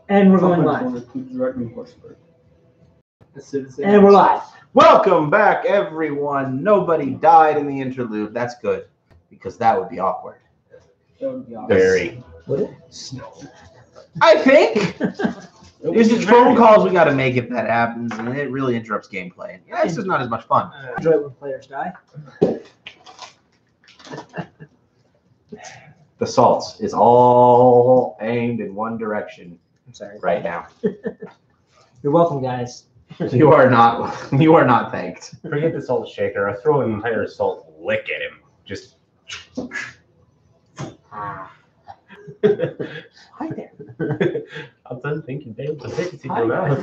And we're going live. And we're live. Welcome back, everyone. Nobody died in the interlude. That's good, because that would be awkward. That would be awesome. Very. Would it? I think. There's just phone calls we got to make if that happens, and it really interrupts gameplay. Yeah, this is not as much fun. Enjoy it when players die. The salts is all aimed in one direction. I'm sorry. Right now. You're welcome, guys. You are not thanked. Forget the salt shaker. I throw an entire salt lick at him. Just. Hi there. I'm done thinking, Dave. Let's take it to your mouth.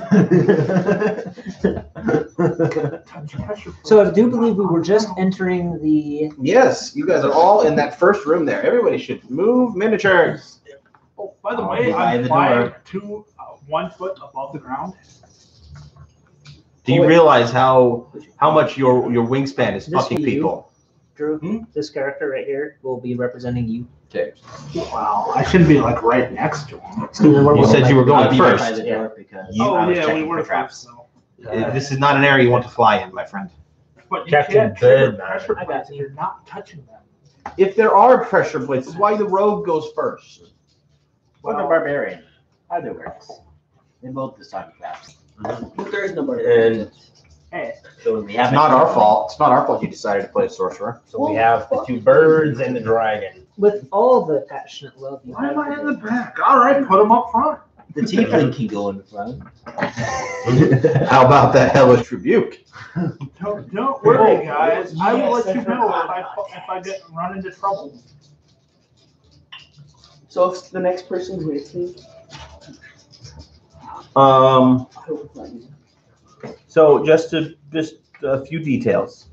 So I do believe we were just entering the. Yes, you guys are all in that first room there. Everybody should move miniatures. Oh, by the I'll way, be by I'm the flying door. 1 foot above the ground. Do you realize how much your wingspan is This fucking for you. people? Drew, this character right here will be representing you. Wow, I should be like right next to him. Steven, where You was said it? you were going I'll be right by first. the door because I Oh was yeah, we checking were for traps. first. So. This is not an area you want to fly in, my friend. But you Captain can't trigger Bed, pressure I got plates if you. you're not touching them. If there are pressure plates, that's why the rogue goes first. or the barbarian. Either works. They both decide traps. But there is no barbarian. And Hey, So we It's have not our fault. It's not our fault you decided to play a sorcerer. so we have the two birds and the dragon. With all the passionate love you why have am I for in the this. back? All right, put them up front. The tiefling can go in front. How about that hellish rebuke? Don't worry, Oh, guys. I will yes, let you that's know right. if I get run into trouble. So if the next person's with me, Um. I hope it's not you. So just a few details.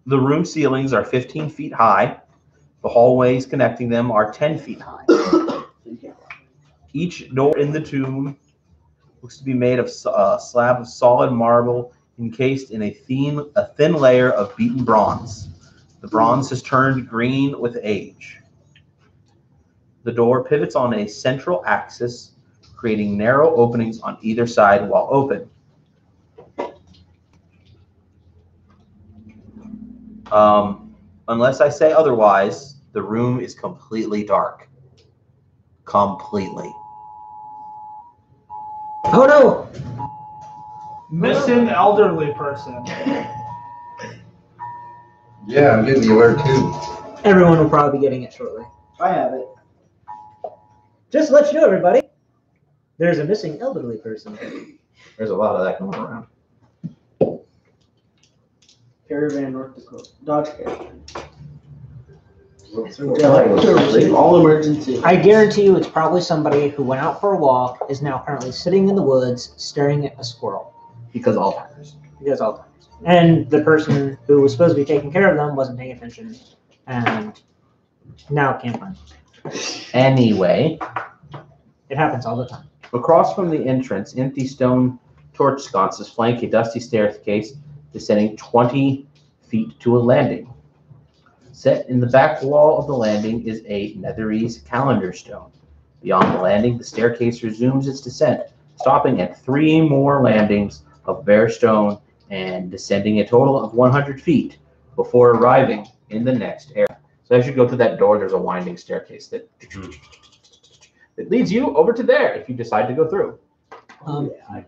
The room ceilings are 15 feet high. The hallways connecting them are 10 feet high. Each door in the tomb looks to be made of a slab of solid marble encased in a thin layer of beaten bronze. The bronze has turned green with age. The door pivots on a central axis, creating narrow openings on either side while open. Unless I say otherwise, the room is completely dark. Completely. Oh no! Missing elderly person. Yeah, I'm getting the alert too. Everyone will probably be getting it shortly. I have it. Just to let you know, everybody, there's a missing elderly person. There's a lot of that going around. Caravan, North Dakota. Dodge Caravan. Leave All emergency. I guarantee you it's probably somebody who went out for a walk, is now currently sitting in the woods staring at a squirrel. Because Alzheimer's. Because Alzheimer's. And the person who was supposed to be taking care of them wasn't paying attention and now can't find them. Anyway, It happens all the time. across from the entrance, empty stone torch sconces flank a dusty staircase descending 20 feet to a landing. Set in the back wall of the landing is a Netherese calendar stone. Beyond the landing, the staircase resumes its descent, stopping at 3 more landings of bare stone and descending a total of 100 feet before arriving in the next area. So as you go through that door, there's a winding staircase that leads you over to there if you decide to go through.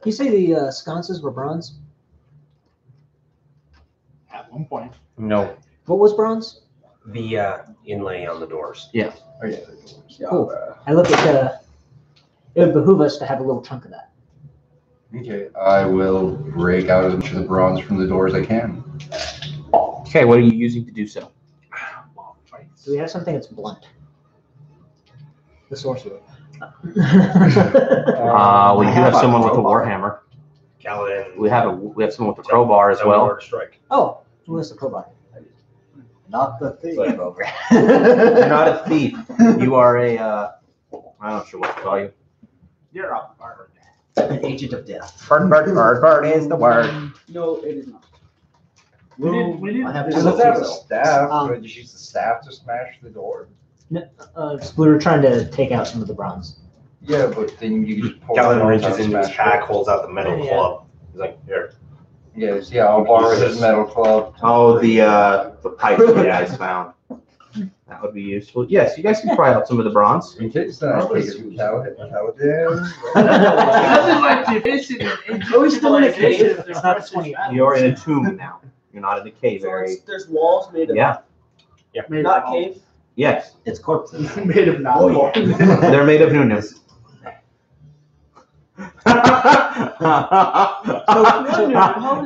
You say the sconces were bronze? At one point. No. What was bronze? The inlay on the doors. Oh, yeah. Cool. I look at it would behoove us to have a little chunk of that. Okay, I will break out as much of the bronze from the doors I can. Okay, what are you using to do so? Do we have something that's blunt? The sorcerer. We do have someone with a warhammer. Kaladin. We have someone with a crowbar as well. To strike. Oh, who has the crowbar? Not the thief over. You're not a thief. You are a I'm not sure what to call you. You're a bird. An agent of death. Bird is the word. No, it is not. We didn't I have Does to it have a go. staff? Um, Would you use the staff to smash the door? We were trying to take out some of the bronze. Yeah, but then you just pull Calvin it out reaches and into his smash pack, it. holds out the metal Yeah. club. He's like, here. Yes, yeah, I'll borrow his metal club. Oh, the pipe you guys found. That would be useful. Yes, you guys can try out some of the bronze. In case that I take it out Are we still in a cave? It's not 20. You're in a tomb now. You're not in a cave So area. there's walls made of Yeah. not cave. Yes. It's corpses. Made of not. They're made of newness.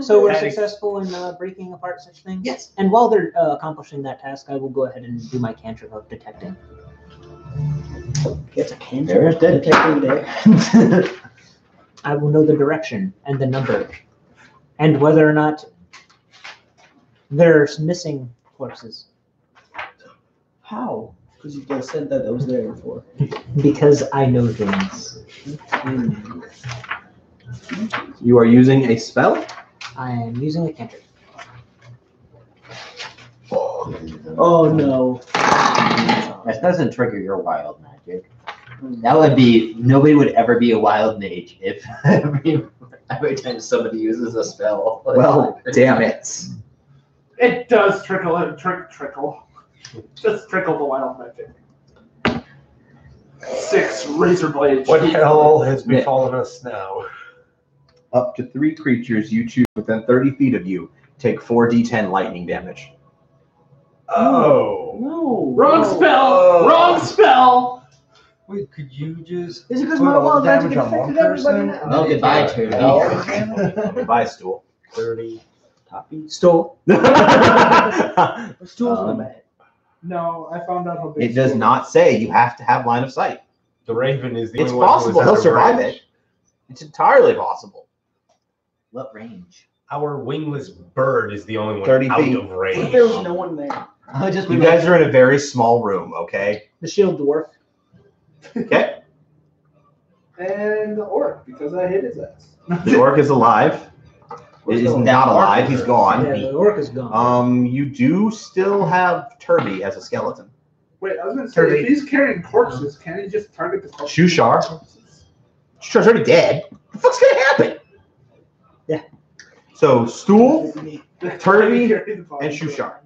So we're successful in breaking apart such things? Yes. And while they're accomplishing that task, I will go ahead and do my cantrip of detecting. It's a cantrip. There's dead. Detecting there. I will know the direction and the number, and whether or not there's missing corpses. How? Because you just said that was there before. Because I know things. You are using a spell? I am using a cantrip. Oh no. That doesn't trigger your wild magic. That would be, nobody would ever be a wild mage if every time somebody uses a spell. Well, damn it. It does trickle. Just trickle the wild magic. 6 razor blades. What hell has befallen us now? Up to 3 creatures you choose within 30 feet of you take 4d10 lightning damage. Oh. No. Wrong spell! Wrong spell! Wait, could you just Is it because put my all wild the damage magic on one affected everybody person? now? Well, goodbye, Turtle. Oh, Goodbye, stool. 30. Stole. Stools Um, are bad. No, I found out how big It does not say you have to have line of sight. The Raven is the It's only one who is possible out he'll of survive range. it. It's entirely possible. What range? Our wingless bird is the only one 30 out feet. of What range. if there was no one there? I just You guys are in a very small room, okay? The shield dwarf. Okay. And the orc, because I hit his ass. The orc is alive. It is not alive. He's Yeah, gone. the orc is gone. You do still have Turby as a skeleton. Wait, I was gonna say, if he's carrying corpses, can he just target the corpses? Shushar. Shushar's already dead. What the fuck's gonna happen? Yeah. So Stool Turby Carry the body. and Shushar.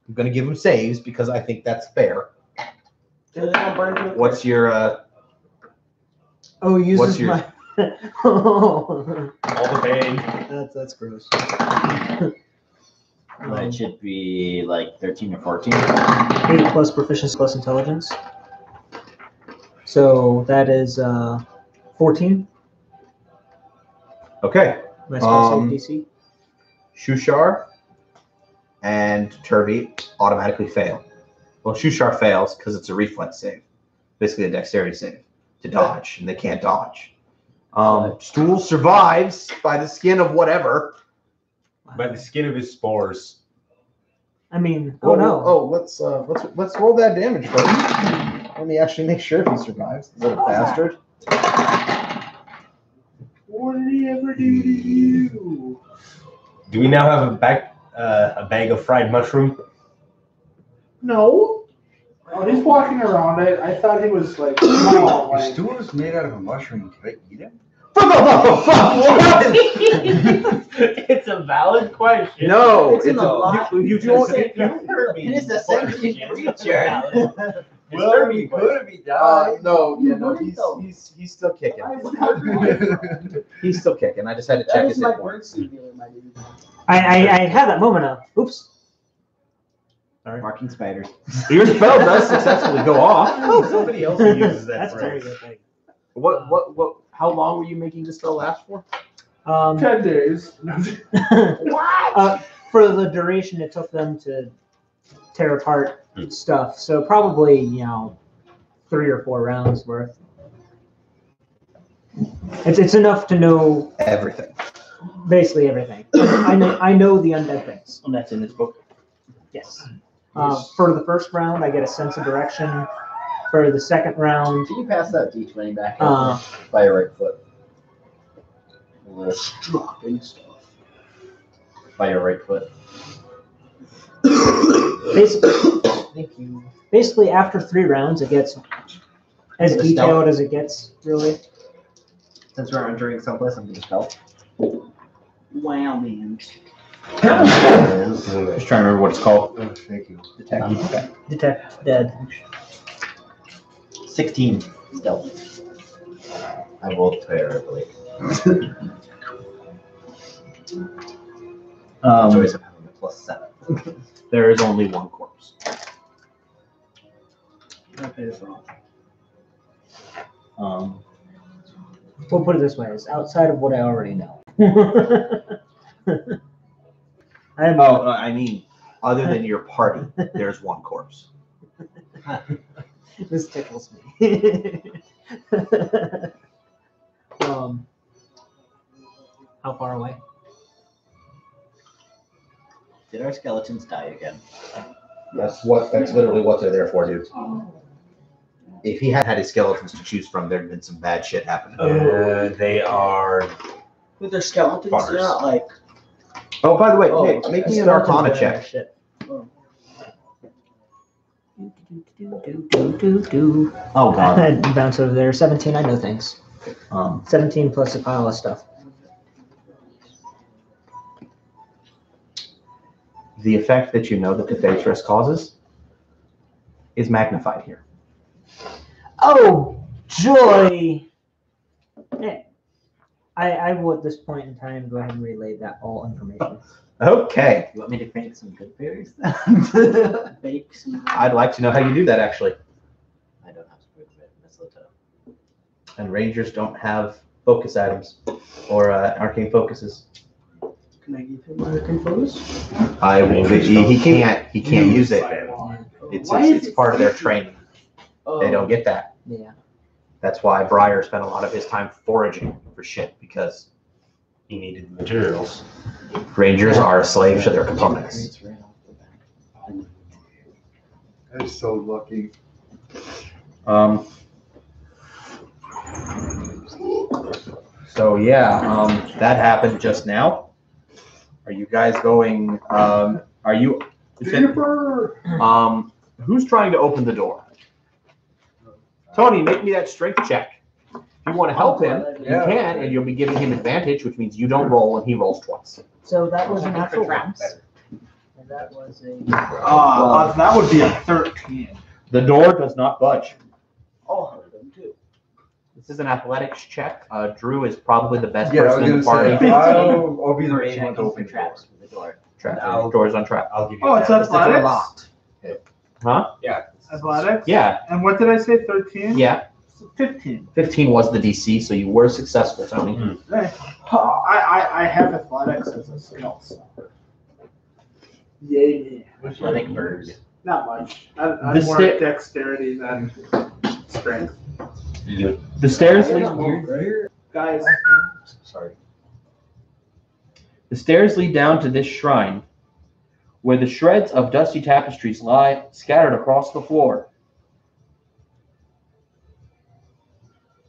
I'm gonna give them saves because I think that's fair. What's your Oh, he uses what's your- my. Oh, All the pain. that's gross. It should be like 13 or 14. 8 plus proficiency plus intelligence. So that is 14. Okay. My spell save Um, DC. Shushar and Turby automatically fail. Well, Shushar fails because it's a reflex save, basically a dexterity save to dodge, and they can't dodge. Stool survives by the skin of whatever. By the skin of his spores. I mean, oh no. Let's roll that damage first. Let me actually make sure if he survives. Is that a bastard? What did he ever do to you? Do we now have a bag of fried mushroom? No. Oh, he's walking around. I thought he was like small. The Like, stool is made out of a mushroom. Can I eat it? It's a valid question. No, It's in the lot. you don't. It is a sentient creature. Well, he could have he died. No, You wouldn't though. he's still kicking. Why is it hungry? He's still kicking. I just had to That check is his my hit points. bird stealer, my dude. I had that moment of, oops. Marking spiders. Your spell does successfully go off. Oh, somebody else uses that That's very phrase. good. What? How long were you making this spell last for? 10 days. For the duration it took them to tear apart stuff, so probably 3 or 4 rounds worth. It's enough to know Everything. basically everything. I know the undead things. And that's in this book. Yes. For the first round, I get a sense of direction. For the second round, Can you pass that D20 back by your right foot? Dropping stuff. By your right foot. basically, Thank you. Basically, after 3 rounds, it gets as The detailed as it gets, really. Since we're entering someplace, I'm gonna stealth. Wow, man. Just trying to remember what it's called. Oh, thank you. Detect. Detect dead. 16 stealth. I rolled terribly. Joyce, I'm having a +7. There is only 1 corpse. We'll put it this way: it's outside of what I already know. I mean, other than your party, there's 1 corpse. This tickles me. How far away? Did our skeletons die again? That's literally what they're there for, dude. If he had had his skeletons to choose from, there'd been some bad shit happening. They are. With their skeletons, Buggers. they're not like. Oh, by the way, Oh, hey, make me an Arcana check. Shit. Oh god. I bounce over there. 17. I know things. 17 plus a pile of stuff. The effect that you know that the Phaetrus causes is magnified here. Oh, joy! Yeah. I will at this point in time go ahead and relay that all information. Okay, You want me to crank some good berries? Bake some. I'd like to know how you do that, actually. I don't have to mistletoe. And Rangers don't have focus items or arcane focuses. Can I give him my confuse? He can't use it. It's Why is it's it part of their 50? training. Oh. They don't get that. Yeah. That's why Briar spent a lot of his time foraging for shit, because He needed the materials. Rangers are a slave to their components. I'm so lucky. So yeah, that happened just now. Are you guys going? Are you? Who's trying to open the door? Tony, make me that strength check. If you want to help him, you Yeah. can, and you'll be giving him advantage, which means you don't roll and he rolls twice. So that was a natural one. And that was a. That would be a 13. The door does not budge. Oh, them too. This is an athletics check. Drew is probably the best Yeah, I was person in the gonna party. say, I'll be the We're first one to checking open for the door. traps for the door. Trap. Door's on trap. I'll give you. Oh, it's that. athletics? locked. Huh? Yeah. Athletics? Yeah. And what did I say, 13? Yeah. 15. 15 was the DC, so you were successful, Tony. I have athletics as a skill. So. Yay. Athletic bird. Not much. I'm The more sta- dexterity than strength. The stairs lead. Guys, Sorry. The stairs lead down to this shrine, where the shreds of dusty tapestries lie scattered across the floor.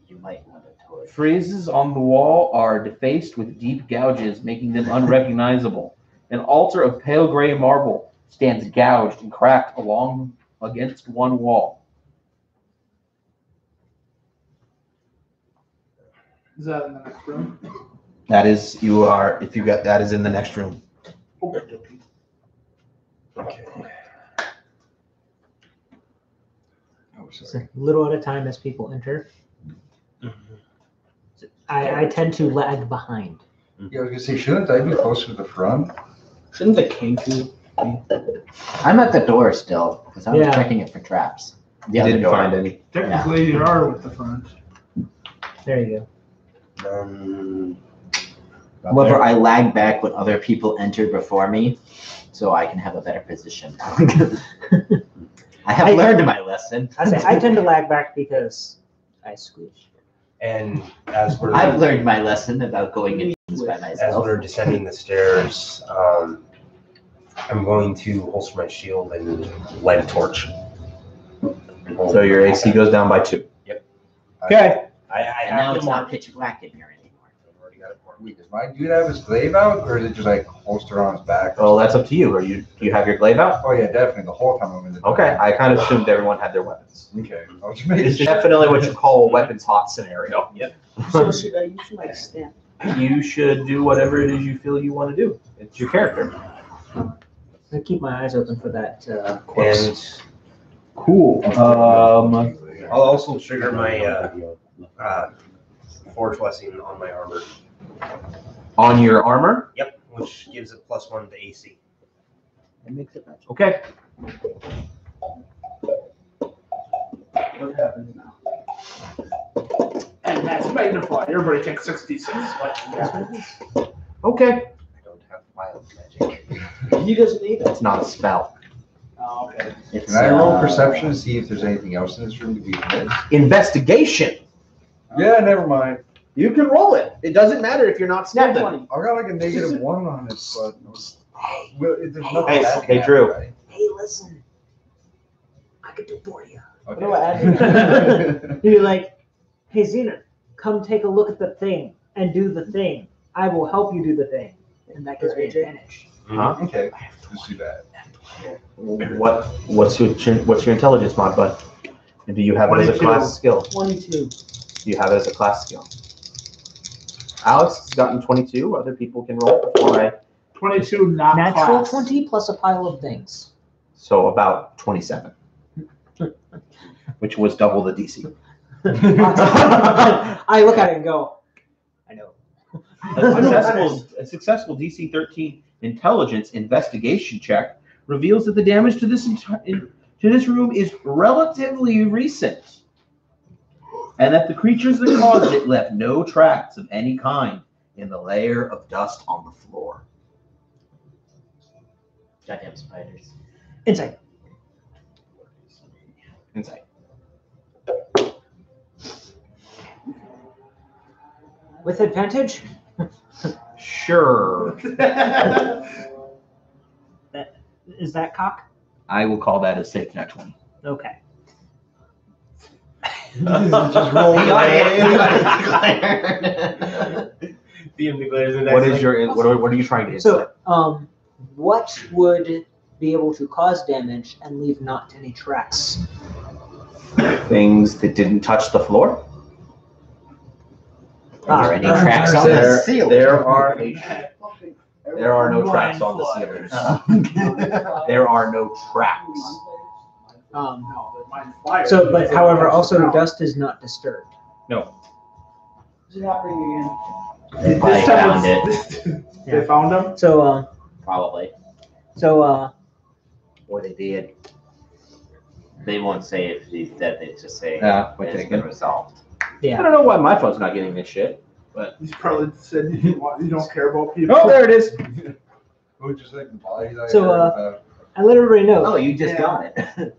You might want a torch. Friezes on the wall are defaced with deep gouges, making them unrecognizable. An altar of pale gray marble stands gouged and cracked along against one wall. is that in the next room? That is, if you got, that is in the next room. Okay. Oh, It's sorry. a little at a time as people enter. I tend to lag behind. Yeah, I was gonna say, shouldn't I be closer to the front? Shouldn't the Kenku? I'm at the door still, because I was Yeah. checking it for traps. The You other didn't door. find any. Technically, you are with the front. There you Not However, there. I lag back when other people entered before me, so I can have a better position. I have learned my lesson. go. I tend to lag back because I squeeze. And as we're I've learned my lesson about going into things by as myself. we're descending the stairs, I'm going to holster my shield and light a torch. And hold So your it. AC goes down by 2. Yep. Okay. I And now have it's to not mark. pitch black in here anymore. I've already got it marked. Wait, does my dude have his glaive out, or is it just like holster on his back? Well, that's up to you. Do you have your glaive out? Oh yeah, definitely. The whole time I'm in the. Okay, I kind of assumed everyone had their weapons. Okay. I was just making It's sure. definitely what you call a weapons hot scenario. So should I use my stamp? You should do whatever it is you feel you want to do. It's your character. I keep my eyes open for that corpse. And cool. I'll also trigger my Forge Blessing on my armor. On your armor. Yep, which gives it +1 to AC. It makes it magic. Okay. What happens now? And that's magnify. Everybody takes 66. Okay. I don't have wild magic. He doesn't need it. That's not a spell. Oh, okay. It's, Can I roll perception to see if there's anything else in this room to be missed? Investigation. Yeah, never mind. You can roll it. It doesn't matter if you're not Snap stealthing. 20. I got like a -1 on it, but well, there's nothing Hey, bad hey, can Drew. happen, right? Hey, listen. I could do it for you. What do I add? You'd be like, hey, Xena, come take a look at the thing and do the thing. I will help you do the thing. And that gives me advantage. Huh? Okay, let's do that. What's your intelligence mod, bud? And do you have it as a 22. class skill? 22. Do you have it as a class skill? Alex has gotten 22. Other people can roll before I. 22 not Natural class. 20 plus a pile of things. So about 27. Which was double the DC. I look at it and go, I know. A successful DC 13 intelligence investigation check reveals that the damage to this room is relatively recent, and that the creatures that caused it left no tracks of any kind in the layer of dust on the floor. goddamn spiders. Insight. Insight. With advantage? Sure. Is that cock? I will call that a safe net 20. Okay. Just roll What is your what are you trying to hit? So, what would be able to cause damage and leave not any tracks? Things that didn't touch the floor? Are there any cracks on the There, ceiling? there are no tracks on the ceiling. There are no tracks. So, but however, also dust is not disturbed. No. Is it happening They probably found it, They found him? So, probably. Or they did. They won't say if he's dead, they just say Yeah, it's been resolved. I yeah. don't know why my phone's not getting this shit. He's probably said you don't care about people. Oh, there it is. Oh, just like the bodies I So, heard, I let everybody know. Oh, you just Yeah. got it.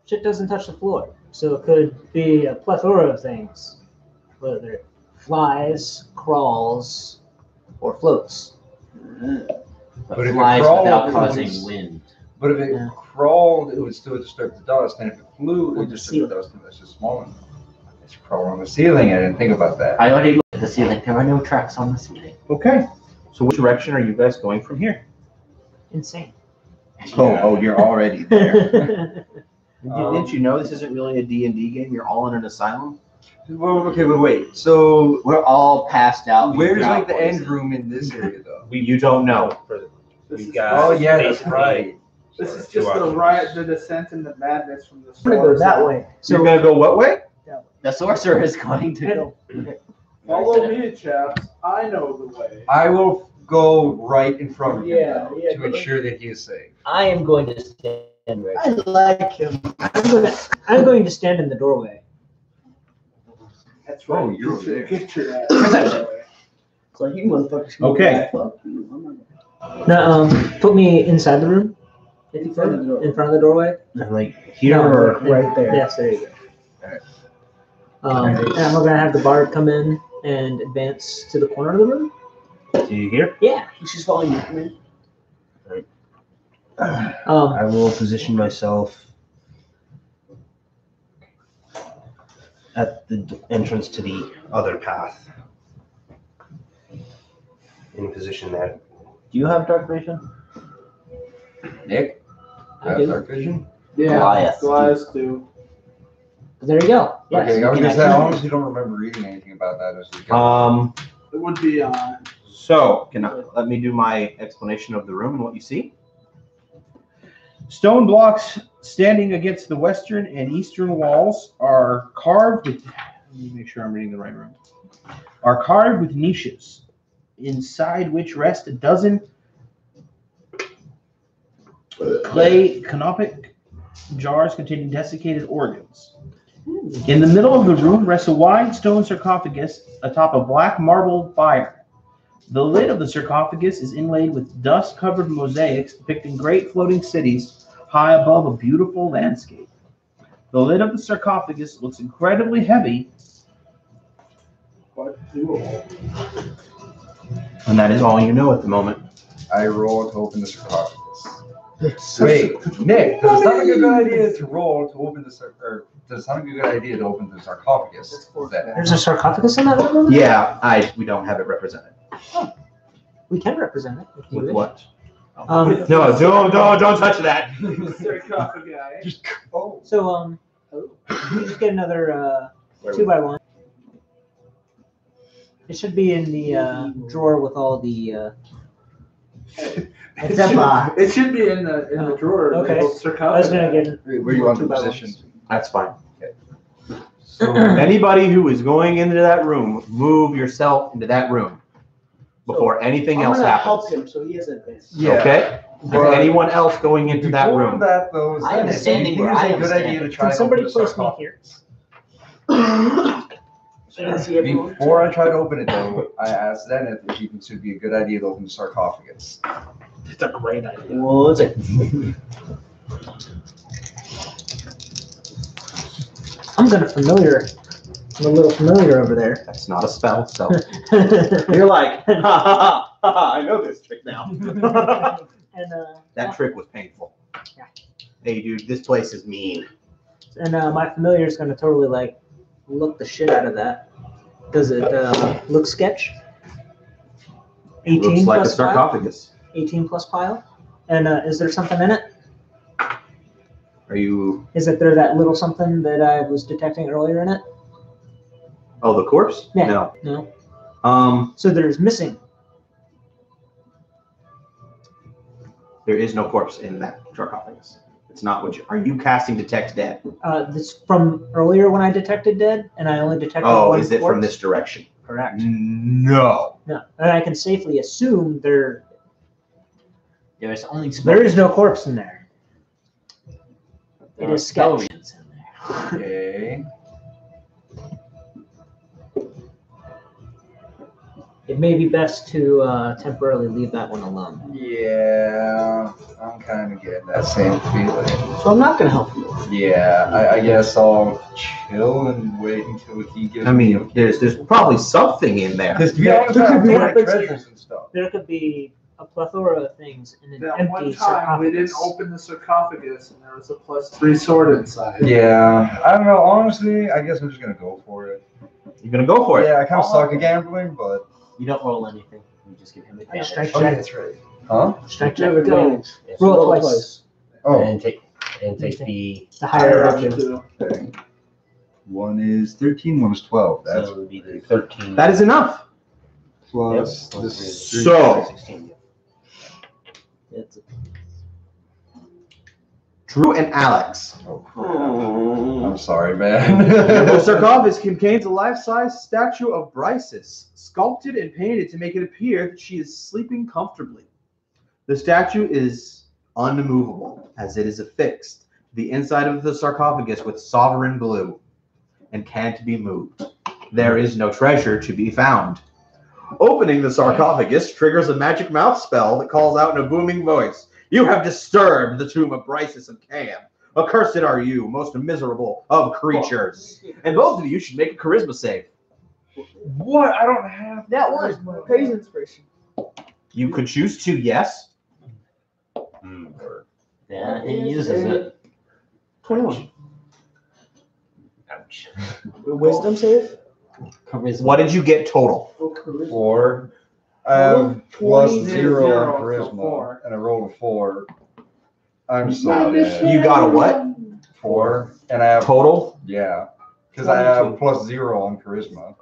Shit doesn't touch the floor. So it could be a plethora of things. Whether it flies, crawls, or floats. But But if it flies crawled, without it causing was- wind. but if it Yeah. crawled, it would still disturb the dust, and if it flew, it On would the disturb the dust, and that's just small enough. It's crawling on the ceiling. I didn't think about that. I already looked at the ceiling. There are no tracks on the ceiling. Okay. So which direction are you guys going from here? Insane. Oh, you're already there. Um, Didn't you know this isn't really a D&D game? You're all in an asylum? Well, okay, wait. So We're all passed out. where's Got like the end poison. room in this area, though? You don't know. This We is, got- Oh yeah, that's basically- right. this is 2 just the options. riot, the descent and the madness from the I'm gonna go stars. that way. You're So gonna go what way? The sorcerer is going to go. Follow me, chaps. I know the way. I will go right in front of him Yeah, though, yeah, to go ensure that he is safe. I am going to stand right. I like him. I'm going to stand in the doorway. That's right. Oh, you're over there. Get your ass. Perception. It's like, you motherfuckers. can Okay. go back. Fuck you. I'm not- Now, put me inside the room. If you In front of could, the door. in front of the doorway. Like here No, or right there. Yes, there you go. Alright. And I'm gonna have the bard come in and advance to the corner of the room. do you hear? Yeah. She's following you. Come in. Um, I will position myself at the entrance to the other path. in a position that Do you have dark vision? Nick? I Have do. dark vision? Yeah, Goliath. Goliath do. There you go. Yes, Okay, you I was can gonna say, I actually- honestly don't remember reading anything about that as a kid. It would be So, let me do my explanation of the room and what you see. Stone blocks standing against the western and eastern walls are carved with. Let me make sure I'm reading the right room. Are carved with niches, inside which rest a dozen clay canopic jars containing desiccated organs. In the middle of the room rests a wide stone sarcophagus atop a black marble bier. The lid of the sarcophagus is inlaid with dust-covered mosaics depicting great floating cities high above a beautiful landscape. The lid of the sarcophagus looks incredibly heavy, quite doable. and that is all you know at the moment. I roll to open the sarcophagus. Wait, Nick, does it sound like a good idea to roll to open the or does it sound like a good idea to open the sarcophagus? Is that There's a sarcophagus in that room? Yeah, we don't have it represented. We can represent it. If you With wish. what? No, don't touch that. Sarcophagus. oh, So, you just get another 2x1. It should be in the drawer with all the. It should be in the drawer. Okay. labeled I was sarcophagus. gonna get. where do you want the 2x1s. position? That's fine. So anybody who is going into that room, move yourself into that room before anything else I'm gonna happens. help him so he has advantage. Yeah. Okay? But Anyone else going into that before room? that, though, is I am that it? standing Do you where think I it's a am good idea standing. to try Can to somebody open the place me sarcophagus? So you see everyone? Before I try to open it, though, I asked Zenith if he thinks it would be a good idea to open the sarcophagus. It's a great idea. Well, it's a I'm gonna familiar. I'm a little familiar over there. That's not a spell, so. You're like, ha ha ha ha! I know this trick now. And That trick was painful. Yeah. Hey, dude, this place is mean. my familiar is gonna totally like look the shit out of that. Does it look sketch? 18 Looks like a plus pile? sarcophagus. 18 plus pile. And is there something in it? Are you? Is it there that little something that I was detecting earlier in it? Oh, the corpse? Yeah. No. No. So there's missing. There is no corpse in that sarcophagus. It's not what you. Are you casting detect dead? This from earlier when I detected dead, and I only detected Oh, one is it corpse? from this direction? Correct. No. No, and I can safely assume there There's only there is no corpse in there. There It are is sketch. skeletons in there. Okay. It may be best to temporarily leave that one alone. Yeah, I'm kind of getting that same feeling. So I'm not gonna help you. Yeah, I guess I'll chill and wait until he gives I me mean, there's probably something in there. Because to be honest, There I could be have weapons treasures and stuff. There could be a plethora of things in an That empty one time we didn't sarcophagus. open the sarcophagus and there was a +3 sword inside. Yeah, I don't know. Honestly, I guess I'm just gonna go for it. You're gonna go for it. Yeah, I kind of suck at gambling, but You don't roll anything. You just give him advantage. Strike oh yeah, check. that's right. Huh? Strike You have check. Go. advantage. Roll it twice. Oh, and take the The higher Up of you. to- okay. One is 13, one is 12. That's so it would be the 13. That is enough. plus Yep. this is So, 16. It's Drew and Alex. Oh, crap. I'm sorry, man. The sarcophagus contains a life-size statue of Briseis, sculpted and painted to make it appear that she is sleeping comfortably. The statue is unmovable, as it is affixed to the inside of the sarcophagus with sovereign glue, and can't be moved. There is no treasure to be found. Opening the sarcophagus triggers a magic mouth spell that calls out in a booming voice, "You have disturbed the tomb of Briseis of Cam. Accursed are you, most miserable of creatures." And both of you should make a charisma save. What? I don't have that one. Praise inspiration. You could choose to, yes. Yeah, he uses it. 21. Ouch. Wisdom save. Charisma. What did you get total? Oh, charisma. 4. I have plus 20, 0 on so charisma, 4. and I rolled a 4. I'm so dead. You got a what? 4, and I have Total? yeah, because I have plus 0 on charisma.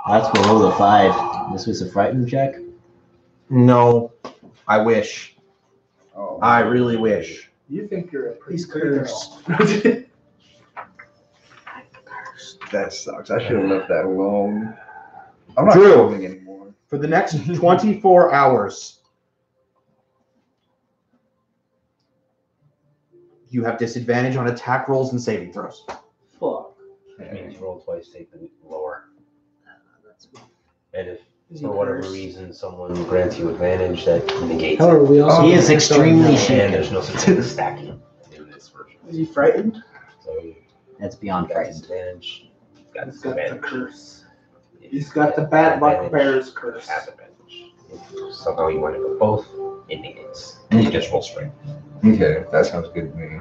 That's below the 5. This was a frightened check. No. I wish. Oh, I really wish. You think you're a pretty He's girl. cursed. that sucks. I should have left that alone. I'm not Drew. rolling anymore. For the next 24 hours, you have disadvantage on attack rolls and saving throws. Fuck. That means you roll twice, take the lower. That's- And if Is he for whatever cursed? reason someone grants you advantage, that negates However, we also He is extremely it. shaken. And there's no such thing as stacking in this version. Is he frightened? So you That's beyond got frightened. disadvantage. Got He's got the disadvantage. curse. If He's you got the get bad luck advantage, bear's curse. have advantage. If somehow you want to go both, it negates. And you just roll straight. Okay, that sounds good to me.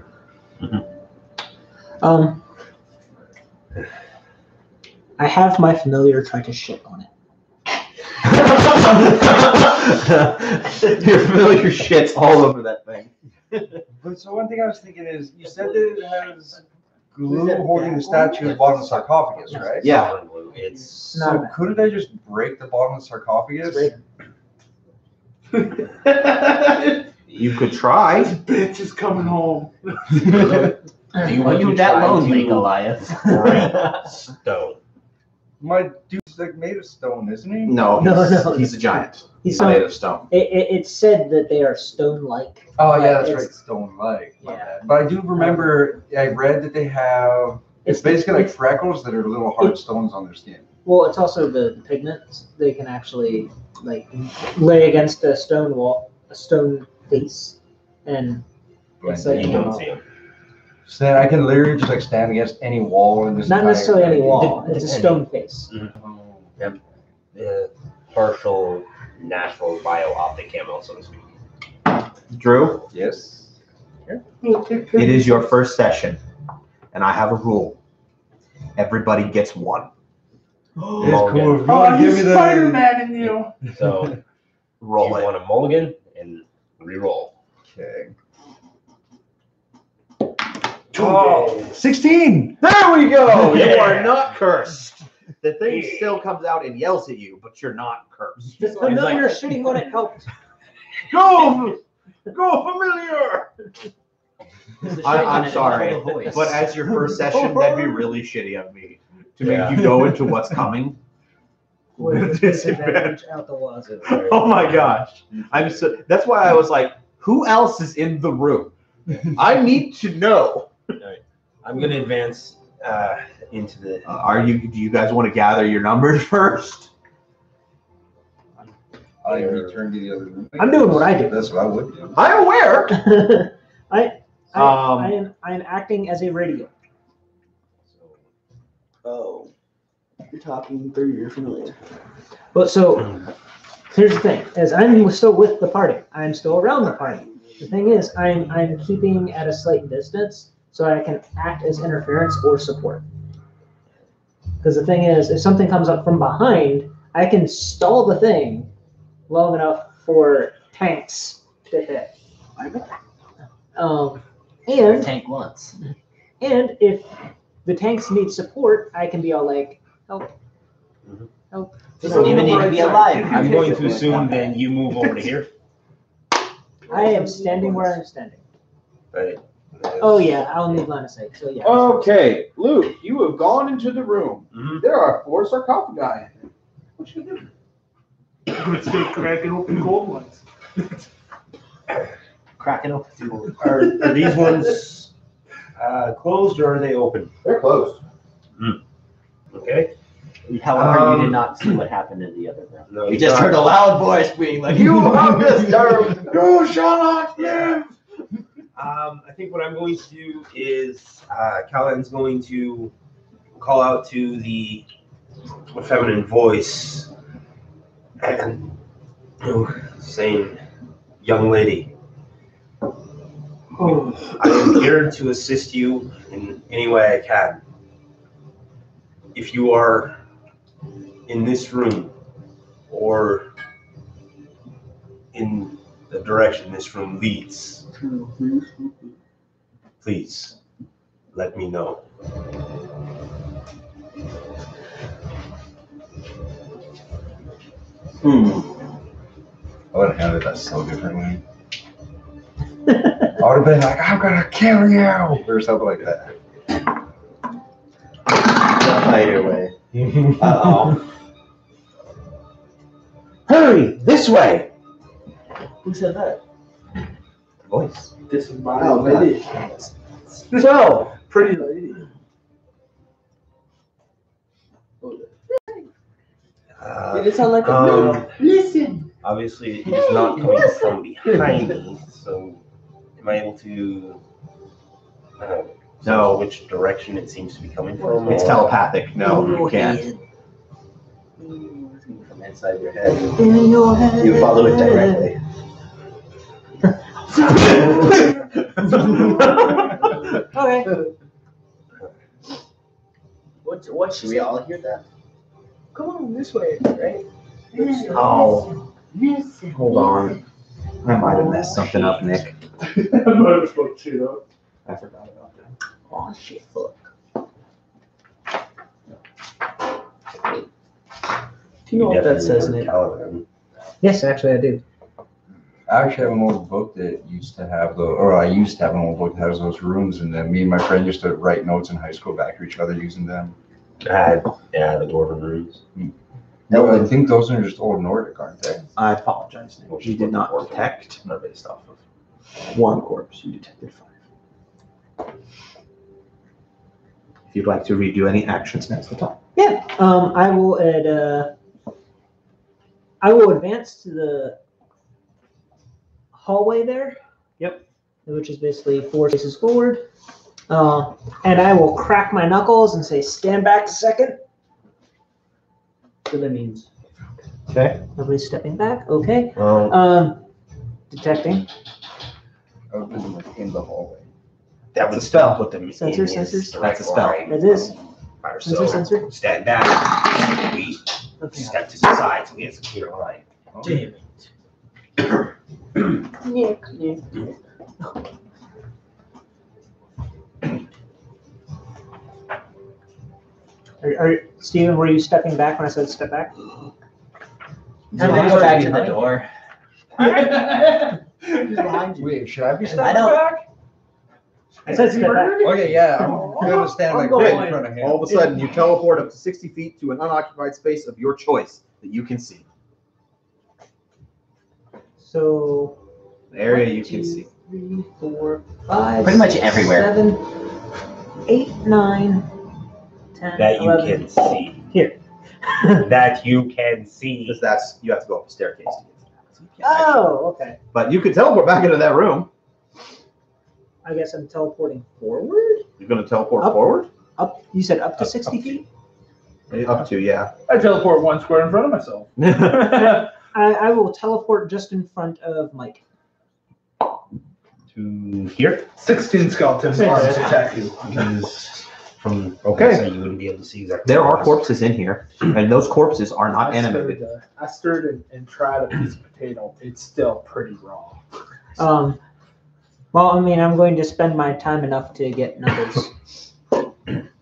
I have my familiar try to shit on it. Your familiar shit's all over that thing. But so one thing I was thinking is, you said that it has glue that holding the statue at the bottom of the sarcophagus, right? Yeah. Solid blue. It's It's not So bad. couldn't I just break the bottom of the sarcophagus? It's You could try. Bitch is coming home. Do you Are want you to that try lonely, to Goliath? break stone? My dude's like made of stone, isn't he? No, No, he's, no. he's a giant. He's Made not, of stone. it's said that they are stone-like. Oh yeah, Like, that's it's- right, stone-like. My Yeah. bad. But I do remember I read that they have. It's basically like freckles that are little hard stones on their skin. Well, it's also the pigments. They can actually like lay against a stone wall, a stone face, and it's like You don't see them. So then I can literally just like stand against any wall and just not necessarily any wall. It's a Depending. stone face. Yep. Partial natural bio-optic camo, so to speak. Drew, Yes. it is your first session, and I have a rule. Everybody gets one. It's Mulligan. cool. If you Oh, want to give he's me the Spider-Man in you. So Roll you it. want a mulligan and re-roll. Okay. Oh, 16. There we go. You Yeah. are not cursed. The thing still comes out and yells at you, but you're not cursed. The familiar shitting on it helped. Go, familiar. I'm sorry, Voice. but as your first session, that'd be really shitty of me to make you go into what's coming. With disadvantage out the wazoo. Oh my gosh, I'm so. That's why I was like, who else is in the room? I need to know. I'm going to advance into the. Do you guys want to gather your numbers first? I return to the other room. I'm doing what I do. That's what I would do. I'm aware. I Um, am acting as a radio. Oh. You're talking through your familiar. But so here's the thing: as I'm still with the party, I'm still around the party. The thing is, I'm keeping at a slight distance so I can act as interference or support. Because the thing is, if something comes up from behind, I can stall the thing long enough for tanks to hit. And Tank once. and if the tanks need support, I can be all like, help, help. Doesn't even need to be alive. I'm going to assume then you move over to here. I am standing where I'm standing. Right. Oh yeah, I'll need line of sight. So yeah. Okay, Luke, you have gone into the room. Mhm. There are 4 sarcophagi. What you do? Let's start cracking open cold ones. Cracking open. Are these ones closed or are they open? They're closed. Okay. However, you did not see what happened in the other room. No, You just heard a loud voice being like, "You have disturbed." You shall not live. I think what I'm going to do is Callahan's going to call out to the feminine voice and saying, "Young lady, I am here to assist you in any way I can. If you are in this room or in the direction this room leads, please let me know. I would have handled that so differently. I would have been like, I'm gonna kill you, or something like that. Either way. Uh-oh. Hurry, this way! Who said that? Voice. This is my Oh, lady. So, Pretty lady. Did it sound like a Listen. Obviously, it's not coming from behind me, so am I able to No. which direction it seems to be coming from? it's or- telepathic. No, you can't. From inside your head. You follow it directly. Okay. What Should we all hear that? Come on, this way, right? Oh, hold on. I might have messed something up, Nick. I might have spoke shit up. I forgot about that. Oh, shit, fuck. Do you know what that definitely says, heard Nick? Caliban. Yes, actually, I do. I actually have an old book that used to have I used to have an old book that has those rooms, and then me and my friend used to write notes in high school back to each other using them. Yeah, the dwarven runes. No, I think those are just old Nordic, aren't they? I apologize, Nick. You did not detect. They're based off of. One corpse. You detected 5. If you'd like to redo any actions, now's the time. Yeah. I will I will advance to the hallway there. Yep. Which is basically 4 spaces forward. And I will crack my knuckles and say, "Stand back a second." So that means. Okay. Nobody's stepping back. Okay. Well, Detecting. I was in, in the hallway. that would spell put them Sensor, in his sensors? direct That's a spell. line It is. from Sensor, sensor. Stand back. We Okay. step to the side so we have a clear line. Damn Nick. Steven, were you stepping back when I said step back? I'm gonna go back to the door. He's behind you. Wait, should I be I stepping don't- back? I said step back. Okay, yeah, I'm gonna stand like right in front of him. All of a sudden, you teleport up to 60 feet to an unoccupied space of your choice that you can see. So The area you 1, can 2, see. 3, 4, 5. Pretty much everywhere. 7, 8, 9, 10, That you 11. can see. Here. That you can see. Because you have to go up a staircase to get to that. So you can't actually- Oh, okay. But you could teleport back into that room. I guess I'm teleporting forward. You're going to teleport Up. forward? Up. You said up to Up- 60 up. feet. Up to, yeah. I teleport 1 square in front of myself. I will teleport just in front of Mike. To here? 16 skeletons arms attack you. Because from Okay. so you wouldn't be able to see exactly. There where are it was. corpses in here, and those corpses are not animated. I stirred and tried a piece of potato. It's still pretty raw. Well, I mean, I'm going to spend my time enough to get numbers.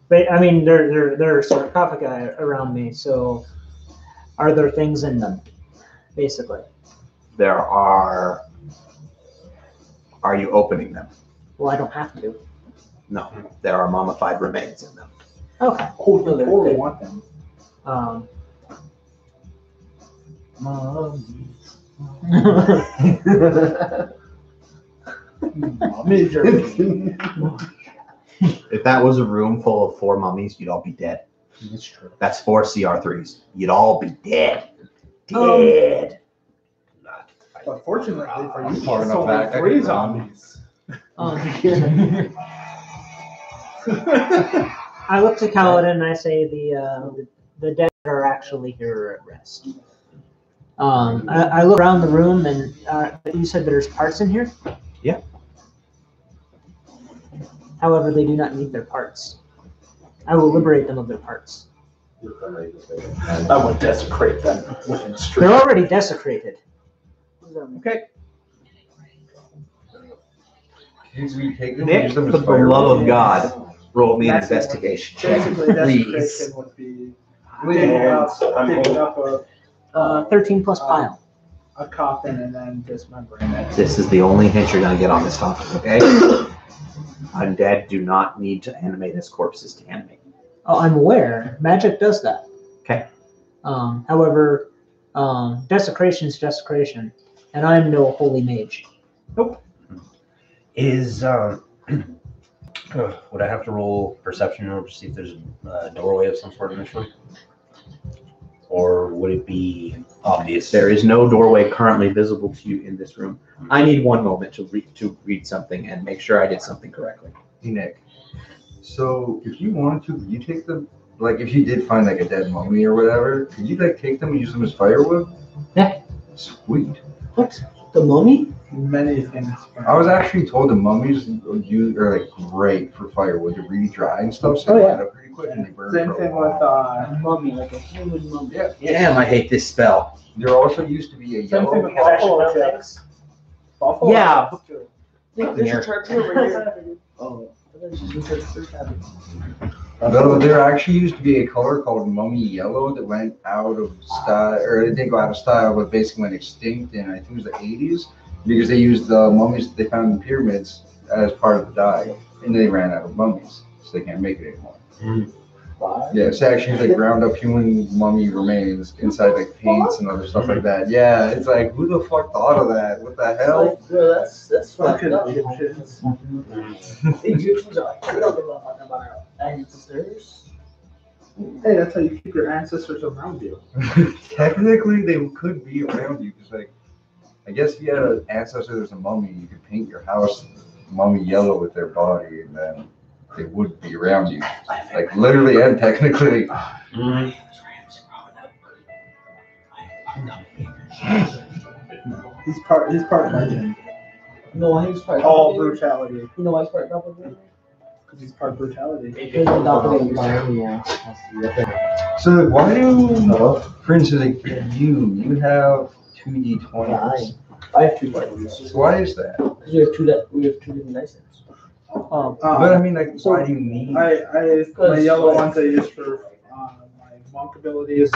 But I mean, there are sarcophagi around me, so are there things in them? Basically. There are. Are you opening them? Well, I don't have to. No. There are mummified remains in them. Okay. Oh, you totally want them. Mommy jerky. If that was a room full of 4 mummies, you'd all be dead. It's true. That's 4 CR3s. You'd all be dead. Um, Dead. Not. But fortunately for you, Far it's enough only back, I 3 can run. zombies. I look to Kaladin and I say the dead are actually here at rest. I look around the room and you said there's parts in here? Yeah. However, they do not need their parts. I will liberate them of their parts. I would desecrate them within They're street. already desecrated. Okay. Can we take them and Nick, use them for as the firewood? love of God, roll me an That's- investigation check, Basically, please. desecration would be digging up a 13 plus pile. coffin and then dismembering it. This is the only hint you're gonna get on this topic, okay? Undead do not need to animate as corpses to animate. Oh, I'm aware. Magic does that. Okay. However, desecration is desecration, and I'm no holy mage. Is would I have to roll perception in order to see if there's a doorway of some sort initially? Or would it be obvious? There is no doorway currently visible to you in this room. I need one moment to read something and make sure I did something correctly. Hey, Nick. So if you wanted to, could you take them? Like, if you did find like a dead mummy or whatever, could you like take them and use them as firewood? Yeah. Sweet. What? The mummy? Many things. I was actually told the mummies are like great for firewood. They're really dry and stuff, so Oh, they yeah. light up pretty quick and they burn Same for a thing while. with Mummy, like a human mummy. Yeah. Damn, I hate this spell. There also used to be a Same thing yellow. with buffalo chips. Buffalo Yeah. chips. There's a turkey over here. Oh. No, there actually used to be a color called mummy yellow that went out of style, or it didn't go out of style, but basically went extinct in, I think it was the 80s, because they used the mummies that they found in pyramids as part of the dye, and they ran out of mummies, so they can't make it anymore. Yeah, it's actually like ground up human mummy remains inside like paints and other stuff like that. Yeah, it's like, who the fuck thought of that? What the hell? Bro, that's Fucking fucking Egyptians. Egyptians are like, we don't give a fuck about our ancestors. Hey, that's how you keep your ancestors around you. Technically, they could be around you, because like, I guess if you had an ancestor that's a mummy, you could paint your house mummy yellow with their body, and then they would be around you. Like literally and technically. He's part legend. No, he's part All doppelganger. brutality. You know why he's part doppelganger? Because he's part brutality. He's a doppelganger. So like, why do, for instance, like you have 2d20s. I have two buttons. So why is that? Because we have two different dice sets. But I mean, like, why do you need? My yellow ones I use for my monk abilities.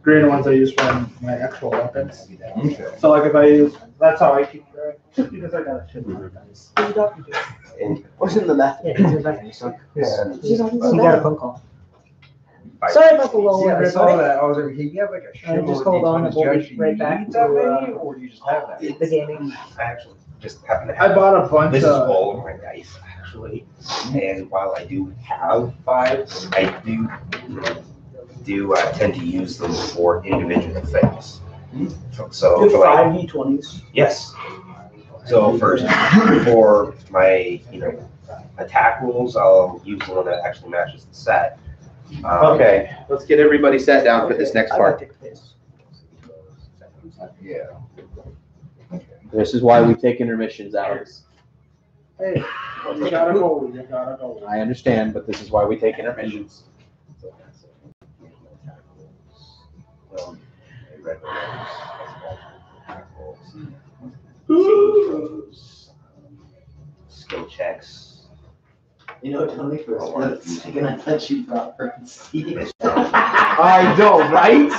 Green ones I use for my actual weapons. Okay. So like if I use, that's how I keep track. Just because I got a shit ton of dice. What's in the left? Yeah, he's in the bathroom, so Yeah. he got a phone call. Sorry about the low, Yeah, I saw everybody. that. I was like, hey, you have like a shitload just of hold on, D20s. and Do you we'll be actually right back need that to, many, or do you just have that? The gaming. I actually just happen to I have. bought a bunch This is of. all of my dice, actually. And while I do have 5, I do tend to use them for individual things. So You for have like, 5 d20s. yes. So first, for my, attack rules, I'll use the one that actually matches the set. Okay, let's get everybody sat down for this next I gotta part. take this. Yeah. This is why we take intermissions out. Hey, you gotta go. You gotta go. I understand, but this is why we take intermissions. Skill checks. You know, Tony, for a split second, I thought you brought Steve. I know, right?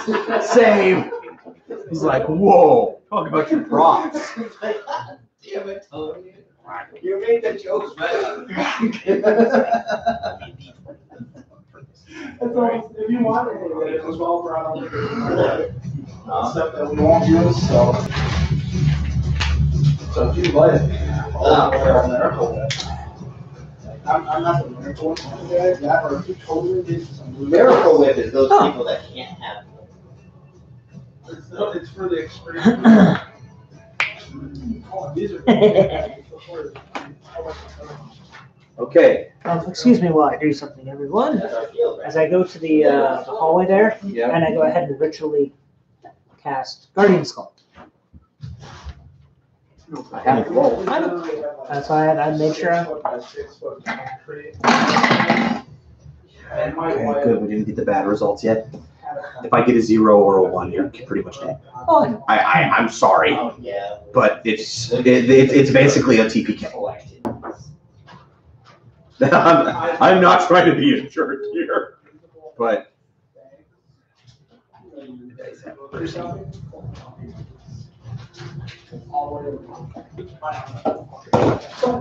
Same. He's like, whoa, talk about your props. Damn it, Tony. You made the jokes better. If you want it, it was well brought up. Stuff that we won't use, so. So if you like it. I'm not the miracle guy, that or if you totally did some. Miracle Whip is those people that can't have them. It's for the experience. These are. Okay. Excuse me while I do something, everyone. That's our field, right? As I go to the hallway there, Yeah. and I go ahead and ritually cast Guardian Skull. I have to roll. I know. That's why I made sure. Okay, good. We didn't get the bad results yet. If I get a 0 or a 1, you're pretty much dead. Oh, I'm sorry, Yeah. but it's basically a TPK. I'm not trying to be a jerk here, but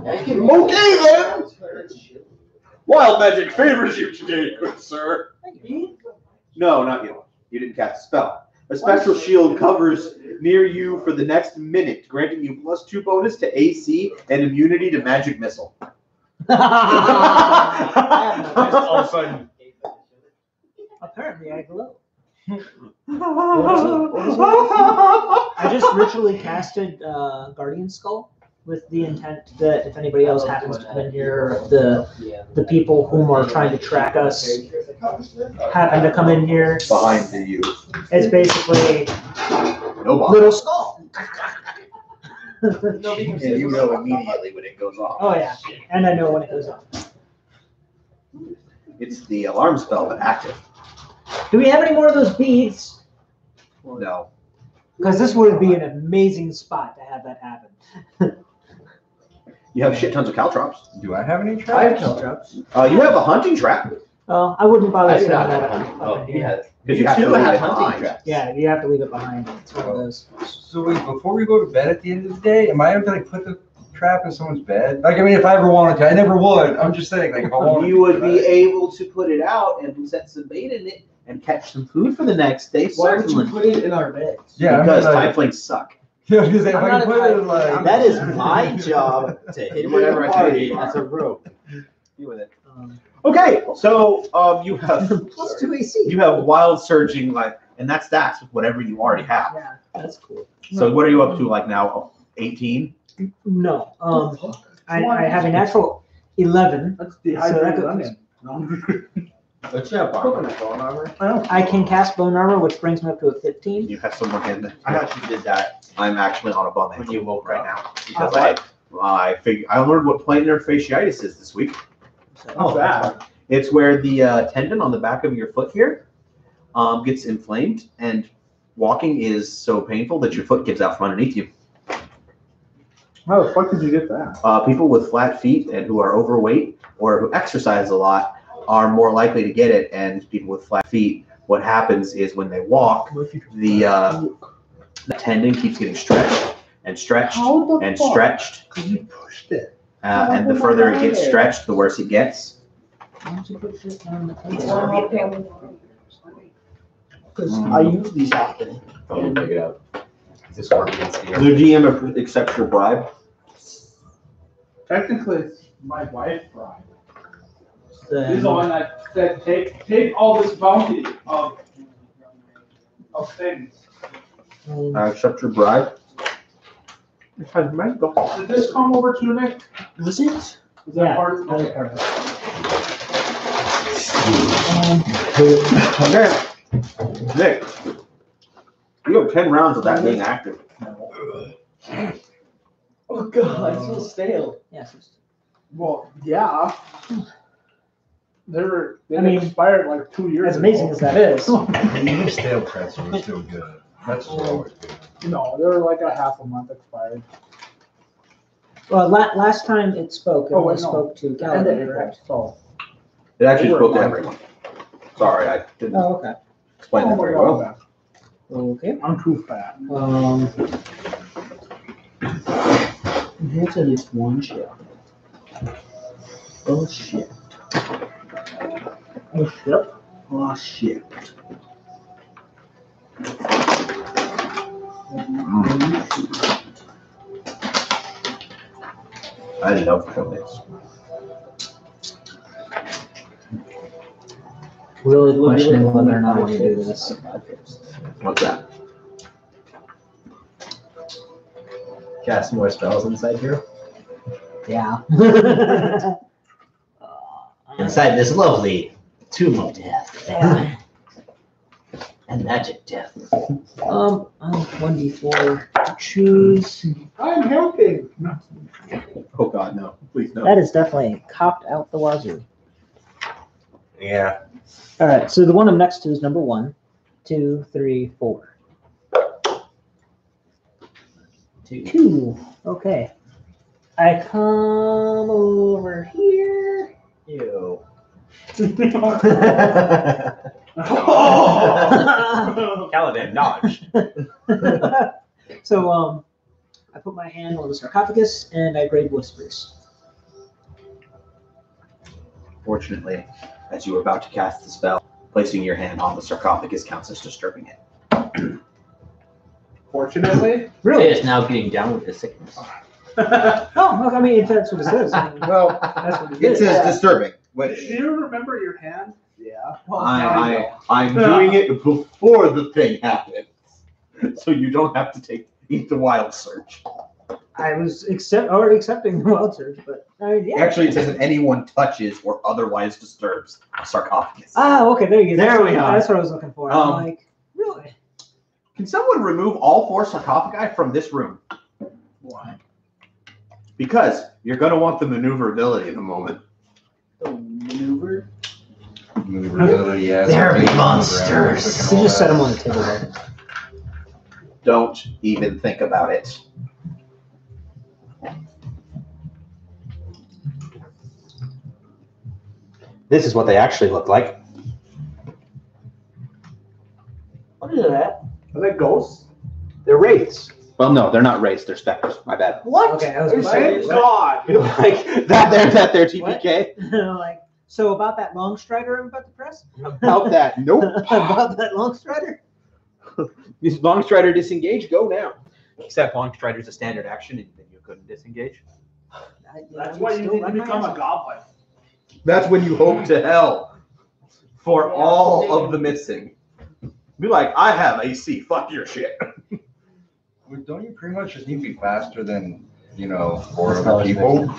okay then. Wild magic favors you today, good sir. No, not you. You didn't cast a spell. A special shield covers near you for the next minute, granting you +2 bonus to AC and immunity to magic missile. All of a sudden. apparently I glow. I just ritually casted Guardian Skull with the intent that if anybody else happens to come in here, the people whom are trying to track us happen to come in here. Behind you. It's basically No bother. little skull. And you know immediately when it goes off. Oh yeah, and I know when it goes off. It's the alarm spell, but active. Do we have any more of those beads? No. Because this would be an amazing spot to have that happen. You have shit tons of caltrops. Do I have any I have traps? caltrops. You have a hunting trap. Well, I wouldn't bother I do setting not that have up. hunting. Oh, he has. Because you have to too leave have it hunting behind. traps. Yeah, you have to leave it behind. It's one of those. So wait, before we go to bed at the end of the day, am I able to like put the trap in someone's bed? Like, I mean, if I ever wanted to, I never would. I'm just saying, like, if I wanted You would to, be able to put it out and set some bait in it and catch some food for the next day. Why would you Certainly. put it in our beds? Yeah, Because I mean, like, tieflings suck. yeah, because if I'm I not can a put it in type- like. That is my job to hit whatever I Party. can as a rope. Deal with it. Okay, so you have Plus 2 AC. you have wild surging and that stacks with whatever you already have. Yeah, that's cool. So what are you up to like now? 18? No, I have a natural 11. That's So that dehydrated goes- onion. No. What's your Coconut bone armor. I can cast bone armor, which brings me up to a 15. You have someone in there. I actually did that I'm actually on a bum when you woke right up. now because I learned what plantar fasciitis is this week. How's that? It's where the tendon on the back of your foot here gets inflamed, and walking is so painful that your foot gives out from underneath you. How the fuck did you get that? People with flat feet and who are overweight or who exercise a lot are more likely to get it, and people with flat feet, what happens is when they walk, the tendon keeps getting stretched and stretched and stretched, Because you pushed it. and the further it gets stretched, the worse it gets. Because I use these often. Don't pick it up. It's a scorpion's The ear. GM accepts your bribe. Technically, it's my wife, Brian. He's Then- the one that said, take all this bounty of things. I accept your bribe. Did this come over to Nick? Was it? Is that Yeah, part? that was part of it. Okay. Nick, you have 10 rounds of that being active. Oh god, it's so stale. Yes. Well, yeah. They I mean, expired like 2 years As amazing as that is. Even stale pretzel is still good. That's always good. No, they were like a half a month expired. Well, last time it spoke, it Oh, only wait, no. spoke to Ended Gallagher, it, correct? so. It actually They were spoke to a everyone. Sorry, I didn't Oh, okay. explain Oh that my very well. God, Okay. I'm too fat. Here's at least one ship. Oh shit. Oh shit. Oh, shit. I love comics. Really questioning whether or not I want to do this. What's that? Cast more spells inside here. Yeah. Inside this lovely tomb of death. And magic death. 1d4 to choose. I'm helping. Oh God, no! Please no. That is definitely cocked out the wazoo. Yeah. All right, so the one I'm next to is number 1. 2, 3, 4. Two. 2. Okay. I come over here. Ew. Caliban dodged. So I put my hand on the sarcophagus and I grade whispers. Fortunately, as you were about to cast the spell, placing your hand on the sarcophagus counts as disturbing it. Fortunately. Really? It is now getting down with the sickness. Oh, okay, I mean, if that's what it says. I mean, Well, that's what it it is. says disturbing, Do which you remember your hand? Yeah. I'm doing it before the thing happens, so you don't have to eat the wild search. I was already accepting the wild search, but yeah. Actually, it says that anyone touches or otherwise disturbs a sarcophagus. Ah, okay, there you go. There we are. That's what I was looking for. I'm like, really? Can someone remove all 4 sarcophagi from this room? Why? Because you're going to want the maneuverability in a moment. The maneuver? Maneuverability, yeah. They're something monsters. around, You all just set that. them on the table there. Don't even think about it. This is what they actually look like. What is that? Are they ghosts? They're wraiths. Well, no, they're not wraiths. They're specters. My bad. What? Okay, I was Are you gonna say, serious? God. Like that there, TPK. like, so about that long strider I'm about to press? About that. Nope. About that long strider? This Long Strider disengage, go now. Except Long Strider's a standard action and then you couldn't disengage. That's why you need to become a goblin. That's when you hope to hell for all of the missing. Be like, I have AC, fuck your shit. Well, don't you pretty much just need to be faster than, 4 other people?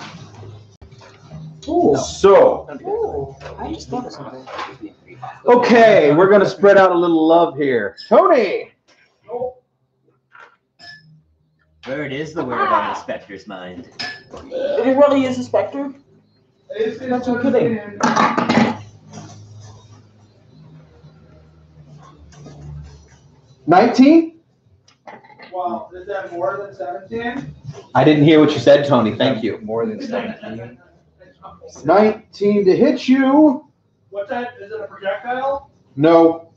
Ooh. So, Ooh. I just thought of something. okay, we're gonna spread out a little love here. Tony! Word is the word on the Spectre's mind. If it really is a specter? That's so kidding. $19? Well, is that more than 17? I didn't hear what you said, Tony. Thank you. More than 17. 19 to hit you. What's that? Is it a projectile? No.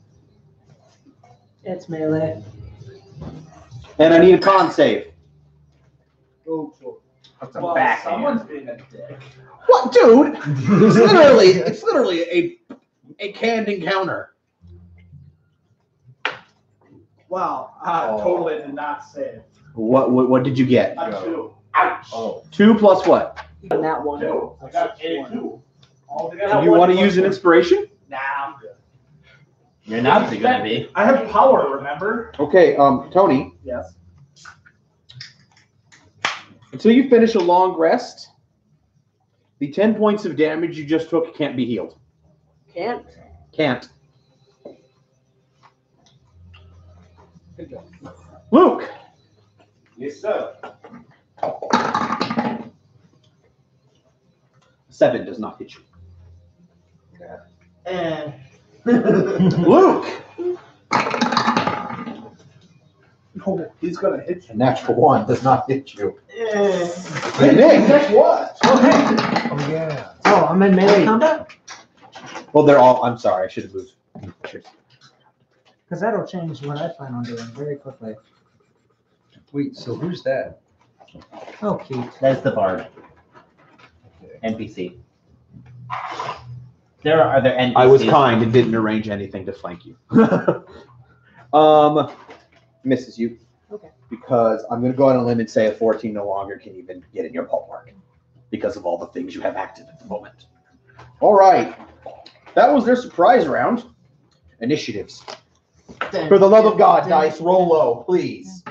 It's melee. And I need a con save. Oh, cool. That's a Well, backhand. someone's being a dick. What, dude? It's literally a canned encounter. Wow, I totally did not save. What did you get? A 2. Oh. 2 plus what? On that one. 2. I got a 2. Do you want to use an inspiration? Nah, I'm good. You're not gonna be. I have power, remember? Okay, Tony, Yes. until you finish a long rest, the 10 points of damage you just took can't be healed. Can't. Can't. Luke! Yes, sir. 7 does not hit you. Luke! No, he's gonna hit A you. natural 1 does not hit you. Hey, Nick, guess what? Okay. Oh, yeah. Oh, I'm in melee combat? Well, they're all, I'm sorry, I should have moved. Cheers. Because that'll change what I plan on doing very quickly. Wait, so who's that? Oh, Keith. That's the bard. NPC. There are other NPCs. I was kind and didn't arrange anything to flank you. Misses you. Okay. Because I'm going to go on a limb and say a 14 no longer can even get in your ballpark because of all the things you have active at the moment. All right. That was their surprise round. Initiatives. For the love of God, dice, roll low, please.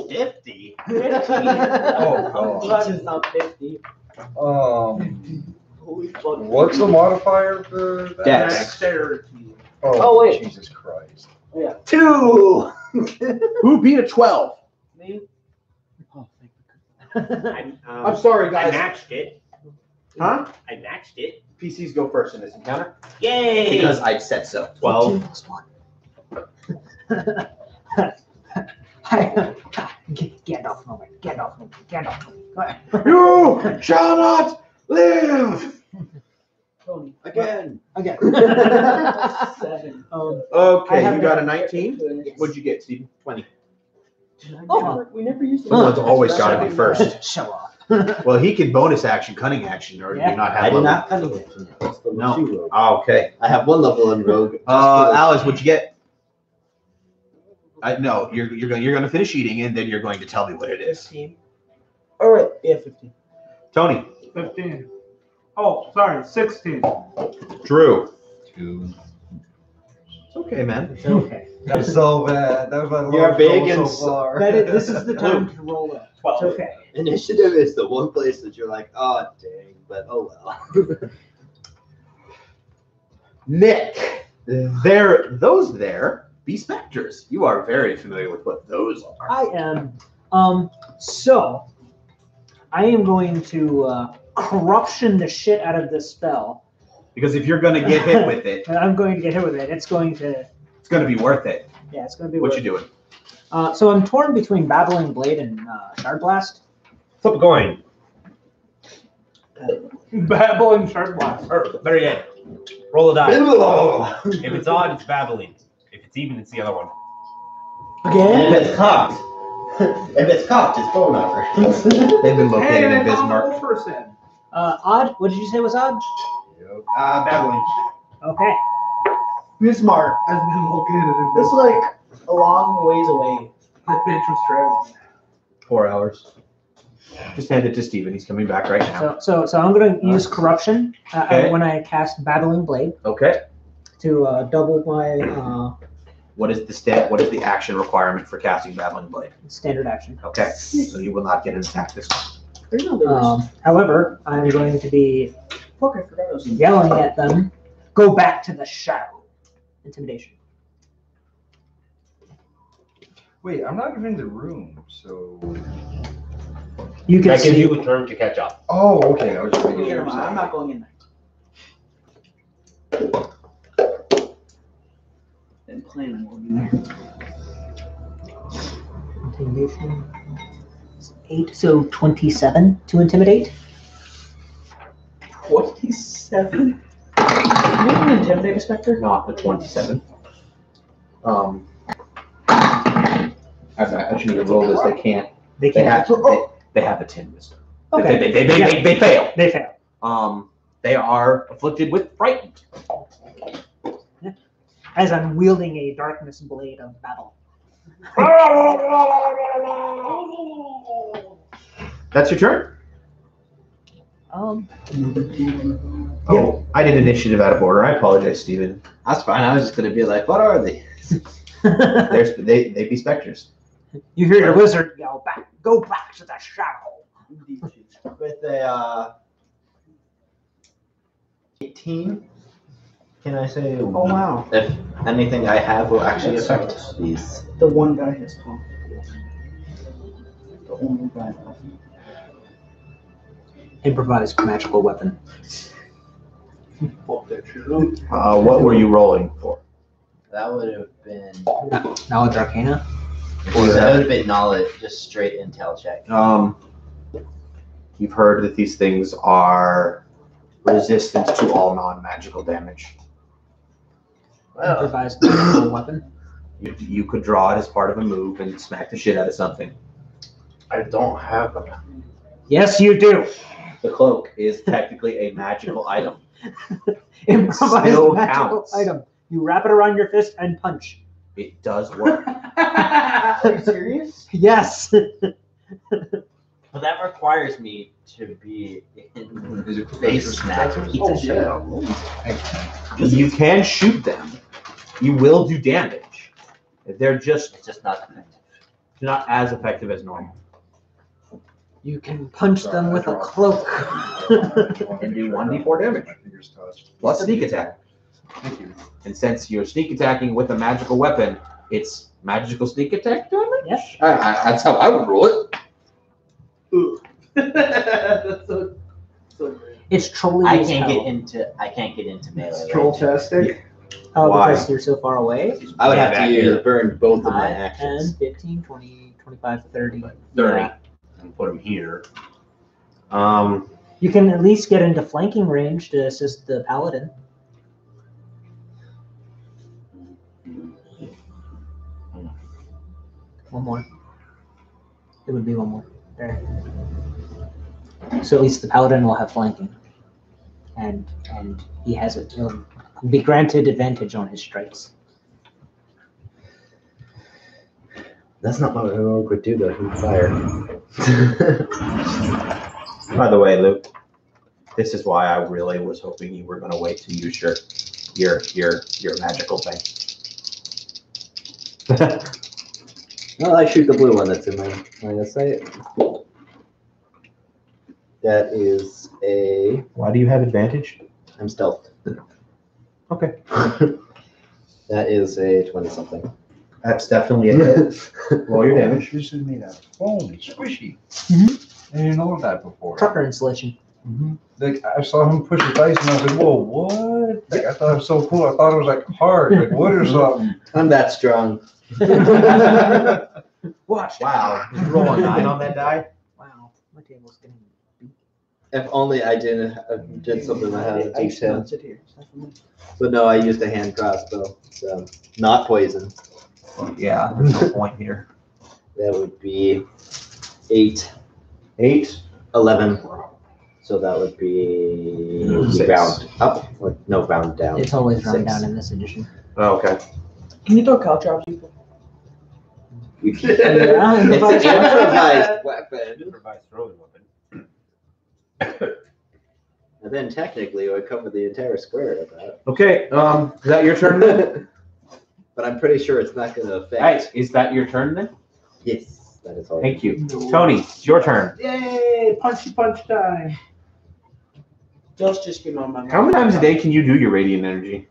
50. Oh, That is not 50. Holy fuck. What's the modifier for that? Dex. Dexterity. Oh, wait. Jesus Christ. 2. Who beat a 12? Me? Oh, thank I'm I'm sorry, I guys. matched it. Huh? I matched it. PCs go first in this encounter. Yay! Because I said so. 12. 1. Gandalf moment. Gandalf moment. Gandalf moment. Go ahead. You shall not live Tony. again. Again. 7. I Okay, have you got a that. 19. Yes. What'd you get, Stephen? 20. We never used Someone's always got to be first. Show off. Well, he can bonus action, cunning action, or do Yeah. you not have I do level? not cunning action yet. That's level No. 2 rogue. Oh, okay. I have 1 level in rogue. Alice, what'd you get? No, you're going to finish eating, and then you're going to tell me what it is. 15. All right. Yeah, 15. Tony, 15. Oh, sorry, 16. Drew. 2. It's okay, man. It's okay. That was so bad. That was my You're lowest big roll and so far. This is the time to roll up. It's okay. Initiative is the one place that you're like, oh dang, but oh well. Nick, those there be specters. You are very familiar with what those are. I am. So I am going to corruption the shit out of this spell. Because if you're going to get hit with it, And I'm going to get hit with it. It's going to. it's going to be worth it. Yeah, it's going to be. What worth you doing? it. So I'm torn between Babbling Blade and Shard Blast. Flip a coin. Babbling Shark Blast. Or better yet, roll a die. If it's odd, it's babbling. If it's even, it's the other one. Again? If it's cocked, it's phone number. They've been Hey, located they in Bismarck. person. Odd. What did you say was odd? Babbling. Okay. Bismarck has been located in This is Bismarck. like a long ways away. The bitch was traveling. 4 hours. Just hand it to Steven. He's coming back right now. So I'm going to use corruption Okay. when I cast Babbling Blade Okay. to double my What is the action requirement for casting Babbling Blade? standard action. Okay. So you will not get an attack this time. However, I'm going to be Fuck, I forgot I was in yelling at them. Go back to the shadow. Intimidation. Wait, I'm not even in the room, so. You can That gives see. you a turn to catch up. Oh, okay. I was just making Never sure. mind, I'm not going in there. Been planning on going in there. Intimidation. 8, so 27 to intimidate. 27? Can you intimidate a specter? Not the 27. I should have rolled this. They can't. They They can't. have a 10 wisdom. Okay. They fail. They fail. They are afflicted with frightened. As I'm wielding a darkness blade of battle. That's your turn. Oh, I did initiative out of order. I apologize, Steven. That's fine. I was just gonna be like, what are they? They be specters. You hear your wizard yell back. Go back to the shadow. With a 18, can I say? Oh wow. If anything I have will actually affect these. The one guy has come. The only guy. Improvised magical weapon. What were you rolling for? That would have been. Knowledge Arcana. That would have been knowledge, just straight intel check. You've heard that these things are resistant to all non-magical damage. Improvised magical weapon. You could draw it as part of a move and smack the shit out of something. I don't have them. Yes, you do. The cloak is technically a magical item. Improvised Still magical counts. item. You wrap it around your fist and punch. It does work. Are you serious? Yes. But that requires me to be in Is it face snap. Oh, yeah. You can shoot them. You will do damage. They're just It's just not effective. not as effective as normal. You can punch them with a cloak. And do 1d4 damage. My fingers touched. Plus sneak attack. Thank you. And since you're sneak attacking with a magical weapon, it's magical sneak attack damage? Yes. That's how I would roll it. That's so great. It's trolly I as can't hell. get into melee. Troll range. tastic. Oh, Why? because you're so far away. I would have Back to here. burn both of my 5, actions. 10, 15, 20, 25, 30. 30. Yeah. And put him here. You can at least get into flanking range to assist the paladin. One more. It would be one more. There. So at least the paladin will have flanking. And he has it. He'll be granted advantage on his strikes. That's not what heroic would do though. He'd fire. By the way, Luke, this is why I really was hoping you were going to wait to use your magical thing. Well, I shoot the blue one that's in my line of sight. That is a. Why do you have advantage? I'm stealthed. Okay. That is a 20-something. That's definitely a hit. Roll your damage. This is made out of foam, it's squishy. Mhm. I didn't know that before. Trucker installation. Like I saw him push the dice and I was like, whoa, what? Like I thought it was so cool. I thought it was like hard, like wood or something. I'm that strong. Watch. Wow. Did you roll a 9 on that die? Wow, my table's getting. If only I did something I had a I used to D10. not sit here. It's not for me. But no, I used a hand crossbow, so not poison. Yeah, there's no point here. That would be 8, 8. 11. So that would be 6. bound up, or no, bound down. It's always run 6. down in this edition. Oh, okay. Can you throw cow traps, people? It's Yeah, an improvised weapon. Improvised throwing weapon. And then technically it would cover the entire square of that. Okay, is that your turn then? But I'm pretty sure it's not going to affect. Hey, is that your turn then? Yes, that is all. Thank you. Tony, it's your turn. Yay! Punchy punch time. Just came on my mind. How many times a day can you do your radiant energy?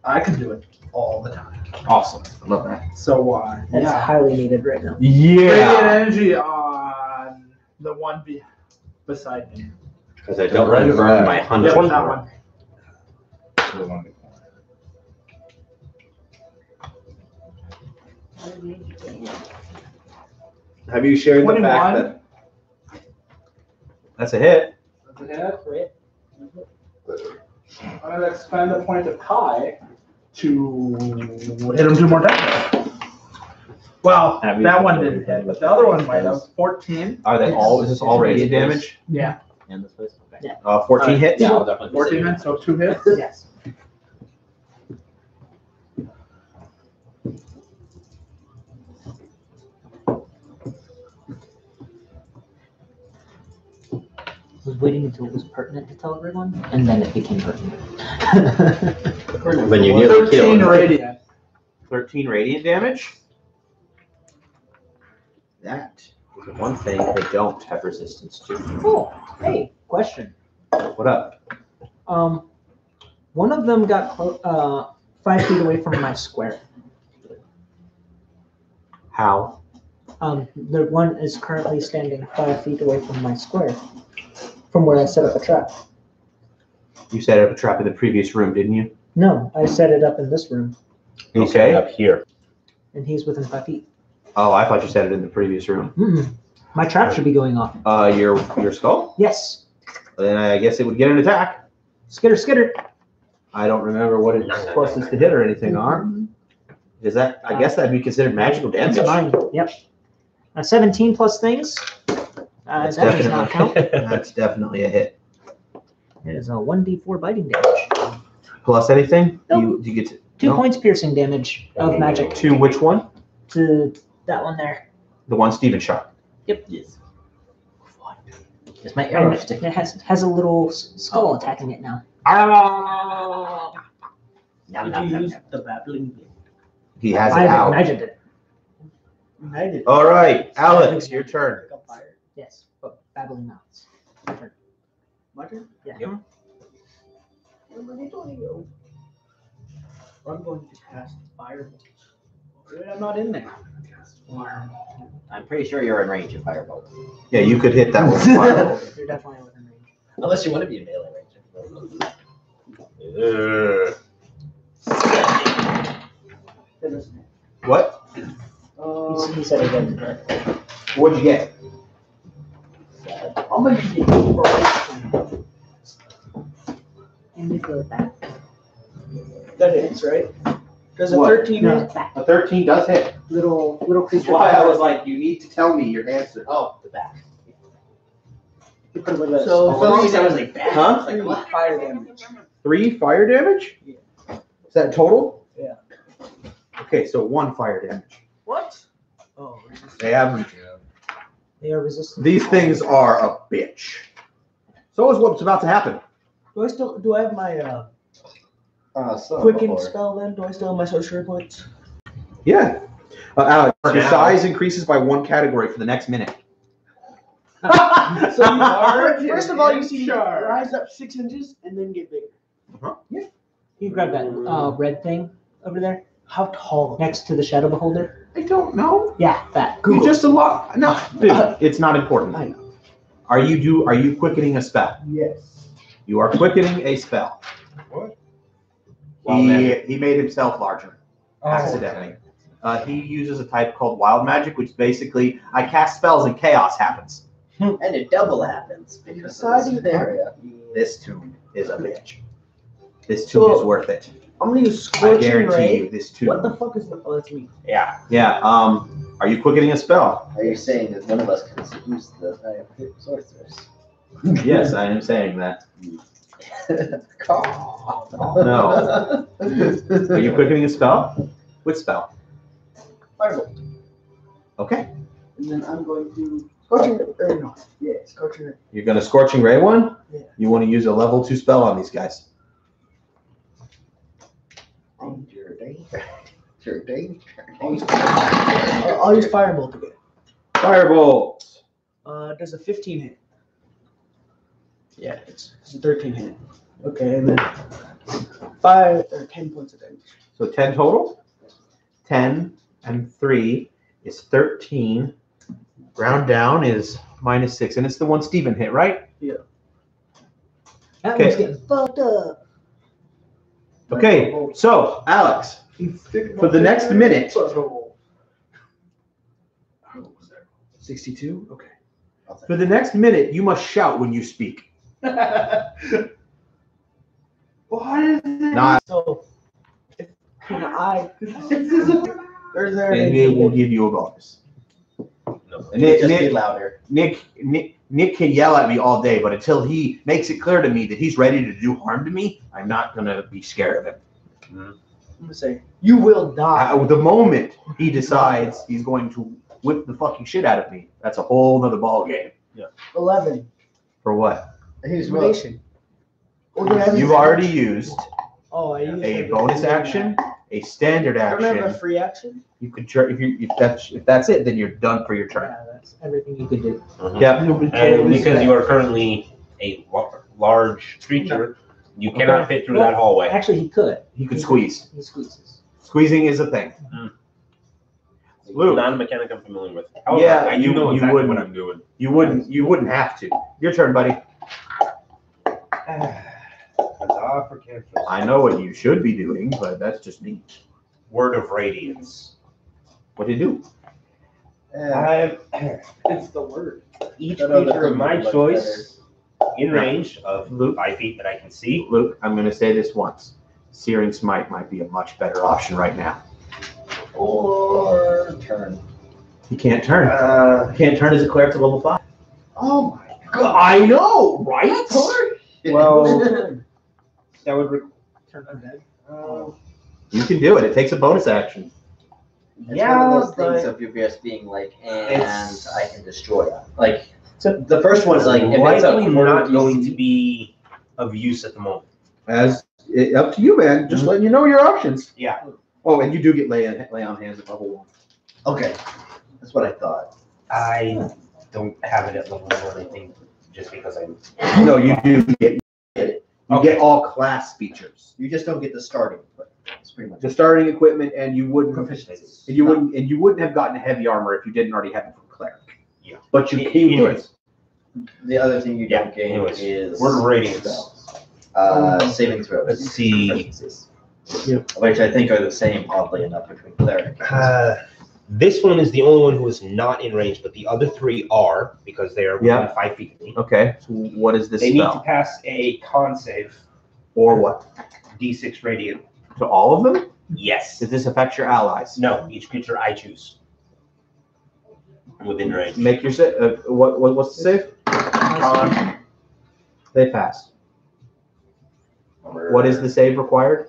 I can do it all the time. Awesome. I love that. So That's yeah. highly needed right now. Radiant energy on the one beside me. Because I don't want to burn my 100. Yep, that one. Have you shared the 21. fact that That's a hit. That's it. I'm gonna expend a point of Kai to hit him 2 more times. Well, Have you- that one didn't hit, but the other one might have. 14. Are they all, is this all radiant damage? Yeah. and this place? Okay. 14 hits? Yeah, I'll definitely 14 hits, so 2 hits. Yes. I was waiting until it was pertinent to tell everyone, and then it became pertinent. When you nearly 13 killed. radiant. 13 radiant damage? That is the one thing they don't have resistance to. Oh, hey, question. What up? One of them got 5 feet away from my square. How? The one is currently standing 5 feet away from my square, from where I set up a trap. You set up a trap in the previous room, didn't you? No, I set it up in this room, Okay. Up here. and he's within 5 feet. Oh, I thought you set it in the previous room. Mm-mm. My trap should be going off. Your skull? Yes. Then I guess it would get an attack. Skitter, skitter. I don't remember what its pluses to hit or anything are. Is that? I guess that'd be considered magical That's damage. mine. Yep. 17 plus things. That's That does not count. That's definitely a hit. It is a 1d4 biting damage. Plus anything? Nope. You get to 2 no? points piercing damage of magic To which one? to that one there. The one Steven shot. Yes. It's my And arrow it stick. has a little skull attacking it now. Did you use the babbling bit? He has I it have out. imagined it. I did. All right, Alex, your turn. Like a fire. Yes, but babbling mouths. Your turn. My turn? Yeah. I'm going to cast Firebolt. I'm not in there. I'm pretty sure you're in range of firebolt. Yeah, you could hit that one. with Firebolt. You're definitely within range. Unless you want to be a melee ranger. What? He said it didn't. What'd you get? I'm gonna get it. And we go back. That hits, right? Does a What? 13 No. hit? A 13 does hit. Little That's creature. why I was like, you need to tell me your answer. Oh, the back. You put it like this. So Oh, for some reason I was like, back. Huh? Like, what? Fire damage. 3 fire damage? Yeah. Is that total? Yeah. Okay, so 1 fire damage. What? Oh, They have They are resistant. these things are a bitch. So is what's about to happen. do I have my So quicken before. spell then? Do I still have my sorcery points? Yeah. Alex, your now. size increases by 1 category for the next minute. So first of all, you see me rise up 6 inches and then get bigger. You grab that red thing over there How tall? next to the Shadow Beholder. I don't know. Yeah, that. You just a lot. No, dude, it's not important. I know. Are you quickening a spell? Yes. You are quickening a spell. What? He made himself larger Oh. accidentally. He uses a type called wild magic, which basically I cast spells and chaos happens. And it double happens because of this area. This tomb is a bitch. This tomb is worth it. I'm gonna use I Scorching guarantee Ray. you, this tomb. What the fuck is the? Oh, that's me. Yeah. Yeah. Are you quickening a spell? Are you saying that one of us can seduce the sorceress? Yes, I am saying that. No. Are you quickening a spell? Which spell? Firebolt. Okay. And then I'm going to Scorching Ray. No. Yeah, Scorching Ray. You're gonna scorching ray one? Yeah. You want to use a level 2 spell on these guys. I'll use Firebolt again. Firebolt. Does a 15 hit? Yeah, it's a 13 hit. Okay, and then 5 or 10 points of damage. So 10 total. 10 and 3 is 13. Round down is -6, and it's the one Steven hit, right? That Okay. one's getting fucked up. Okay. So Alex, for the next minute. 62. Okay. For the next minute, you must shout when you speak. What is it? Not, So, can I? There's there. and it will give you a bonus. No, Nick- just be Nick- louder. Nick can yell at me all day, but until he makes it clear to me that he's ready to do harm to me, I'm not gonna be scared of him. I'm gonna say you will die. The moment he decides he's going to whip the fucking shit out of me, that's a whole nother ball game. 11. For what? Intimidation. Or do I have You've advantage? already used Oh, I used a it. bonus action, a standard I don't have a action. free action. You could if that's it, then you're done for your turn. Yeah, that's everything you could do. Yeah. And because you are currently a large creature, you cannot fit through that hallway. Actually, he could. He could squeeze. He squeezes. Squeezing is a thing. Luke. Not a mechanic I'm familiar with. Yeah, I do you- know you exactly wouldn't. what I'm doing. You wouldn't have to. Your turn, buddy. Huzzah for cantrip. I know what you should be doing, but that's just me. Word of Radiance. What do you do? It's the word. Each That other creature of thing my would look choice in Right. range of Luke. 5 feet that I can see. Luke, I'm going to say this once. Searing Smite might be a much better option right now. Or turn. He can't turn. He can't turn as a cleric to level 5. Oh my God, I know, right? Well, that would Turn undead. You can do it. It takes a bonus action. It's one Yeah, of those things but of you just being like, and it's- I can destroy it. Like, so the first one is like, if it's likely a not going to be of use at the moment. Up to you, man. Just letting you know your options. Yeah. Oh, and you do get lay on hands at level 1. Okay, that's what I thought. I don't have it at level 1, I think, just because I'm. No, you do get it. You get all class features. You just don't get the starting, but it's pretty much. The starting equipment, and you wouldn't Proficiency. and you wouldn't have gotten heavy armor if you didn't already have it from cleric. Yeah. But you Anyways, The other thing you Yeah, don't gain anyways, is word of radiance. spells. Saving throws. Let's see. Proficiencies. Which I think are the same, oddly enough, between cleric. This one is the only one who is not in range, but the other three are, because they are within Yeah. 5 feet of me. Okay. So what is this They need to spell? pass a con save, Or what? D6 radiant. To all of them? Yes. Does this affect your allies? No, each creature I choose within range. Make your save. What's the save? Con. They pass. What is the save required?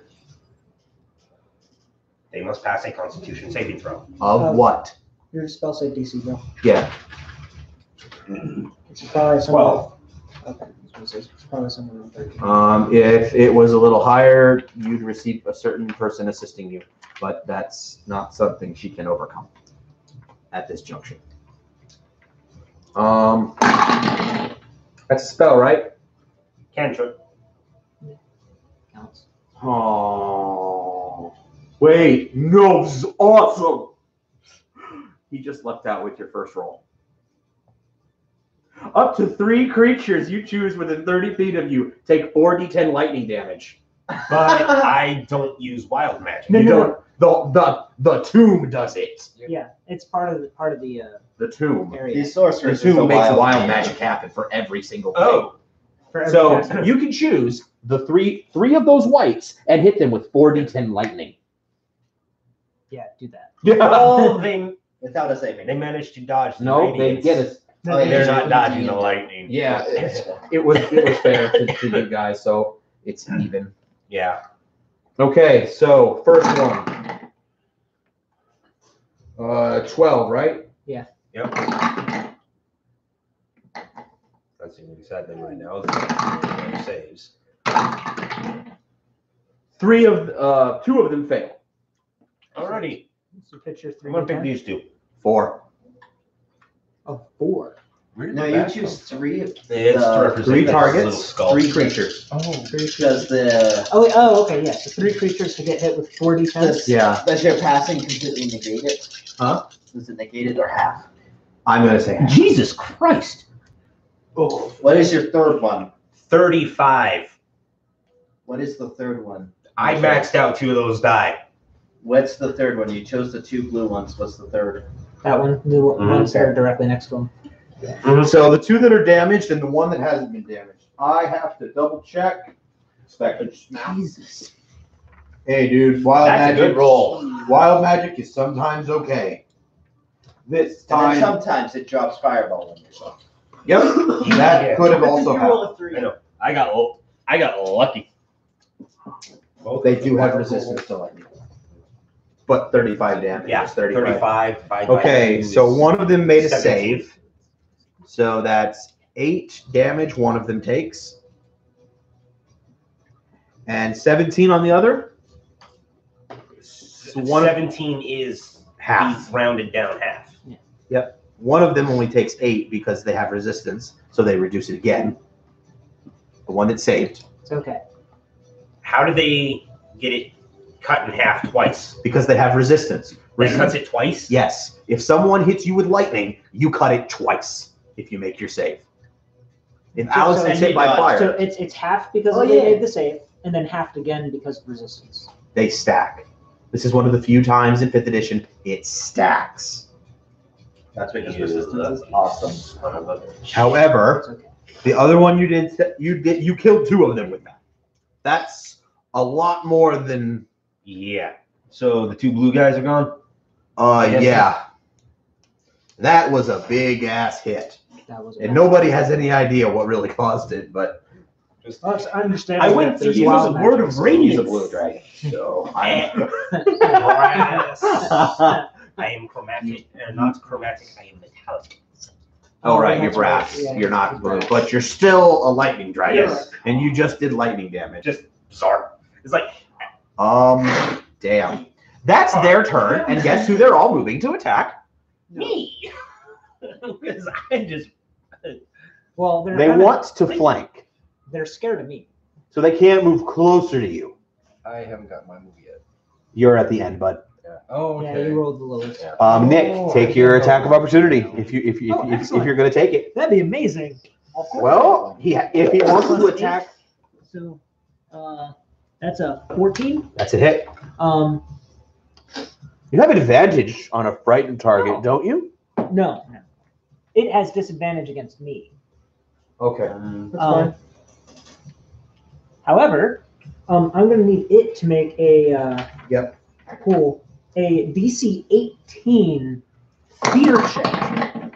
They must pass a Constitution saving throw. Of what? Your spell save DC, bro. Yeah. It's probably somewhere. 12. Okay. It's probably somewhere around 13. If it was a little higher, you'd receive a certain person assisting you, but that's not something she can overcome at this junction. That's a spell, right? Cantrip. Counts. Oh, wait, no, this is awesome. He just lucked out with your first roll. Up to 3 creatures you choose within 30 feet of you take 4d10 lightning damage. But I don't use wild magic. No, You no, don't. The tomb does it. Yeah, it's part of the The tomb. area. These The sorcerers tomb makes wild wild magic happen for every single thing. Oh, For every So caster. you can choose the three of those whites and hit them with 4d10 lightning. Yeah, do that. well, they without a saving. managed to dodge the No, they radiance. get it. Oh, yeah, They're yeah, not yeah, dodging yeah. the lightning. Yeah, it was fair to you guys, so it's even. Yeah. Okay, so first one. 12, right? Yep. That's the only sad thing right now. Is saves. 2 of them fail. Alrighty. So picture 3. I'm gonna pick these two. 4. Oh, 4. No, you choose 3. It's to represent 3 that targets, little skull. 3 creatures. Oh, 3 Does the Oh, okay, yeah. So 3 creatures to get hit with 4d10. does, Yeah. does your passing completely negate it? Huh? Does it negate it or half? I'm gonna say Jesus Christ. Oh, What is your third one? 35. What is the third one? I maxed out 2 of those die. What's the third one? You chose the 2 blue ones. What's the third? That one, the ones that are directly next to him. So the 2 that are damaged and the 1 that hasn't been damaged. I have to double check. Jesus. Hey, dude, wild That's a magic. good roll. Wild magic is sometimes okay. This And then time, sometimes it drops fireball on yourself. yep, that Yeah. could have also You roll happened. a 3. I know. I got lucky. They do have resistance to lightning, but 35 damage. Yeah, is 35. 35. Okay, so one of them made a 17. save. So that's 8 damage one of them takes. And 17 on the other? So one, 17 is half. rounded down half. One of them only takes 8 because they have resistance, so they reduce it again. The one that saved. It's okay. How do they get it cut in half twice? Because they have resistance. It cuts it twice? Yes. If someone hits you with lightning, you cut it twice if you make your save. If So- Allison's so hit by you dodge. So fire, it's half because Oh, they yeah. made the save, and then half again because of resistance. they stack. This is one of the few times in 5th edition it stacks. That's because You resistance is awesome. son of a- However, It's okay. the other one you killed 2 of them with that. That's a lot more than Yeah. So the 2 blue guys are gone? Yes. yeah. That was a big ass hit. That was. And nobody has any idea what really caused it, but I understand. I went to use a word of he's radiance. a blue dragon. So I am chromatic, not chromatic, I am metallic. all right, you're That's right, brass. yeah. You're not blue, but you're still a lightning dragon, Yes. and you just did lightning damage. Just bizarre. It's like, Damn. That's their turn, and guess who they're all moving to attack? me. Because I just, Well, they're They kinda- want to flank, They're scared of me. so they can't move closer to you. I haven't got my move yet. You're at the end, bud. Oh, Yeah, okay. you rolled the lowest. Oh, Nick, take your attack of opportunity if you're gonna take it. That'd be amazing. Well, if he wants to attack, So, that's a 14. that's a hit. You You have an advantage on a frightened target, don't you? no. It has disadvantage against me. Okay. However, I'm going to need it to make a Yep. cool a DC 18 fear check.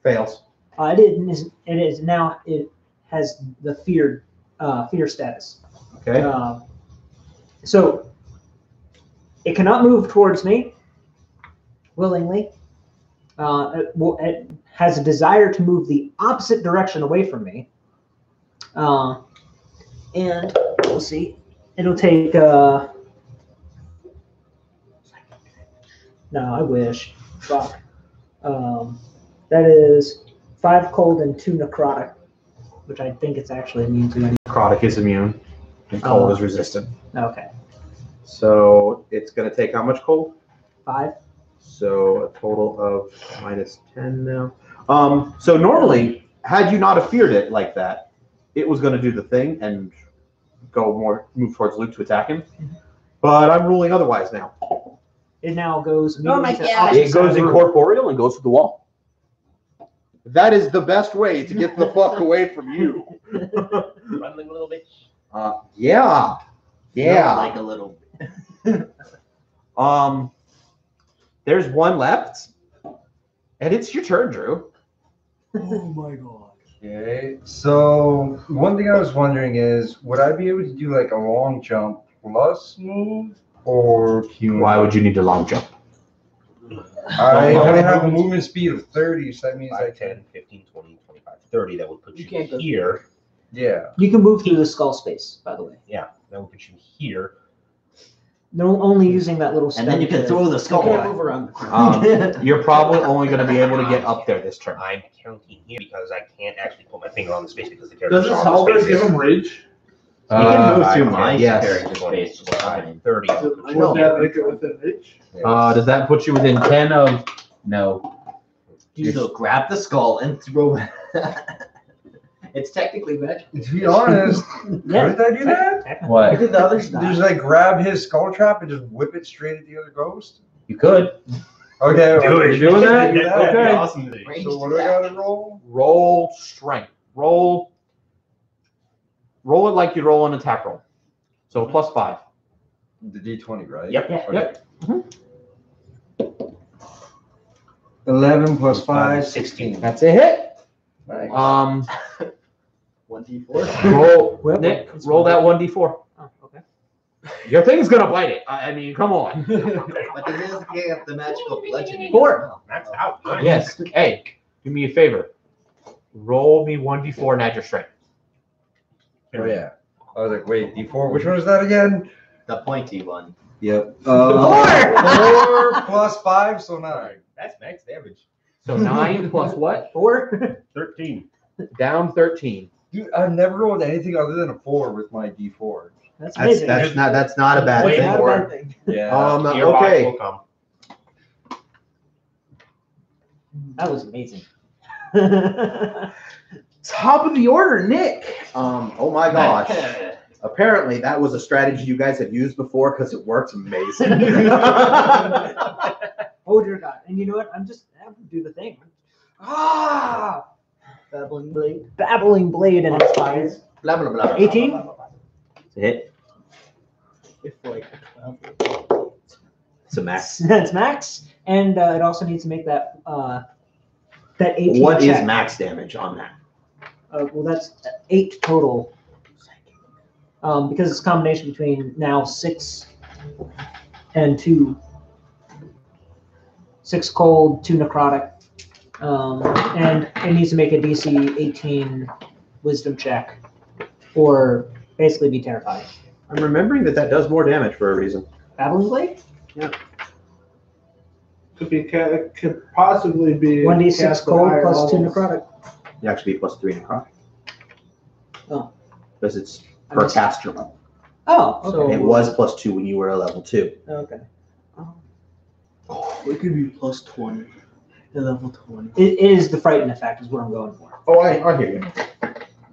Fails. It has the fear status. Okay. So it cannot move towards me willingly. It has a desire to move the opposite direction away from me. And we'll see. It'll take. No, I wish. Fuck. That is 5 cold and 2 necrotic, which I think it's actually immune to. Necrotic is immune, and cold is resistant. Okay. So it's going to take how much cold? 5. So a total of -10 now. So normally, had you not have feared it like that, it was going to do the thing and move towards Luke to attack him. But I'm ruling otherwise now. It now goes. Oh my immediately to God. opposite It side goes of the room. incorporeal and goes to the wall. That is the best way to get the fuck away from you. Running a little bit. Yeah. Yeah. Like a little. There's one left, and it's your turn, Drew. Oh my god. Okay, so one thing I was wondering is, would I be able to do like a long jump plus move, or Why would you need a long jump? I only have a movement speed of 30, so that means 5, I can. 10, 15, 20, 25, 30. That would put You you can't go- here. Yeah. You can move through the skull space, by the way. That would put you here. No, only using that little. And then you can throw the You skull. can't move around the corner. You're probably only going to be able to get up there this turn. I'm counting here because I can't actually put my finger on the space because the Does character's this on the halberd space. give him rage? You can move through I- my yes. character space. What's happening? 30. Would that make it within reach? Does that put you within 10 of? No. So grab the skull and throw it. It's technically magic. To be honest, Yeah. could I do that? What? Did the others Just not? like grab his skull trap and just whip it straight at the other ghost? You could. Okay, Do it. you're doing that? That'd be Okay. awesome. So what do I gotta roll? Roll strength. Roll it like you roll an attack roll. So +5. The D20, right? Yep. Yeah. Okay. 11 plus 5, 16. That's a hit. Nice. 1d4. Roll, Nick, roll that 1d4. Oh, okay. Your thing's gonna bite it. I mean, come on. But this is the magical bludgeoning. 4. That's out. Yes. Hey, do me a favor. Roll me 1d4 and add your strength. Oh, yeah. I was like, wait, D4, which one is that again? The pointy one. Yep. 4 plus 5, so 9. That's max damage. So 9 plus what? 4. 13. Down 13. Dude, I've never rolled anything other than a 4 with my D4. That's amazing. That's not a bad Way thing. Not a more. bad thing. Yeah. Your box Okay. will come. That was amazing. Top of the order, Nick. Oh my gosh. Apparently that was a strategy you guys have used before because it works amazing. Oh dear God! And you know what? I'm just have to do the thing. Ah! Babbling blade. Babbling blade and its fires. Blah blah blah. 18. It's a hit. If like 12. It's a max. That's max, and it also needs to make that 18 What is check. max damage on that? Well, that's 8 total. Because it's a combination between now 6 and 2. 6 cold, 2 necrotic. And it needs to make a DC 18 wisdom check. Or basically be terrified. I'm remembering that does more damage for a reason. Babbling blade? Could possibly be 1d6 cast at cold higher plus 2 levels. necrotic. You actually be +3 necrotic. Oh. Because it's I per missed- caster level. Oh, So- okay. It was +2 when you were a level 2. Okay. It could be plus 20. The level 20. It is the frighten effect is what I'm going for. Oh, I hear you.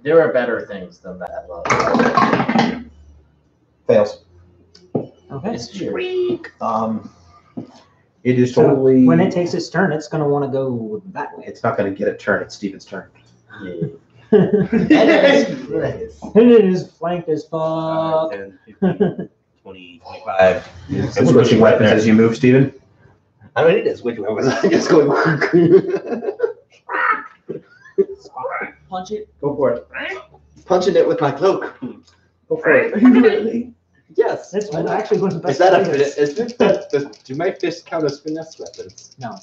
There are better things than that. Love. Fails. Okay. It's true. It is So totally. when it takes its turn, it's going to want to go that way. It's not going to get a turn. It's Steven's turn. It is flanked as fuck. 10, 15, 20, 25. And switching weapons as you move, Steven. I don't need to switch weapons. I'm just going. Punch it. Go for it. Punching it with my cloak. Go for it. Really? Yes. That's actually one of the best. Is that a ideas. do my fists count as finesse weapons? No.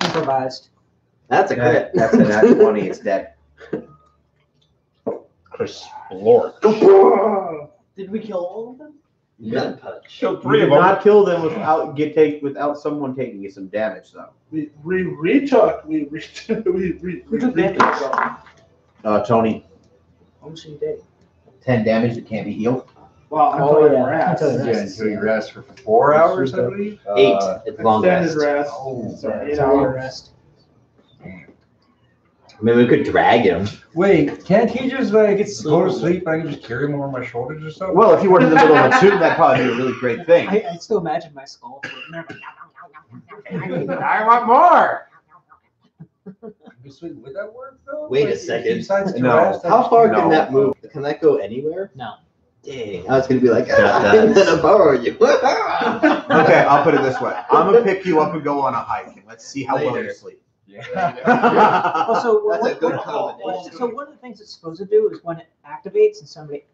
Improvised. That's a crit. That's a nat 20. It's dead. Chris Lord. Did we kill all of them? Gun punch. Killed You did not kill them without someone taking you some damage, though. We retook. We took damage? Tony, How much did you take? 10 damage that can't be healed. Well, Oh, until yeah. I rest. Until Yeah, until you rest for 4 hours, I believe. 8. It's long Extended rest. rest. Oh, Sorry, 8 So we hours. rest. I mean, we could drag him. wait, can't he just like go to sleep and I can just carry him over my shoulders or something? Well, if you were in the middle of a tomb, that'd probably be a really great thing. I still imagine my skull floating there. I want more. Would that work though? Wait a Like, if second. he decides to No. rest, I How just- far No. can that move? Can that go anywhere? No. Dang, I was gonna be like, I'm gonna borrow you. Okay, I'll put it this way. I'm gonna pick you up and go on a hike, and let's see how well you Later. sleep. Yeah. Also, That's a what- good what- combination. So one of the things it's supposed to do is when it activates and somebody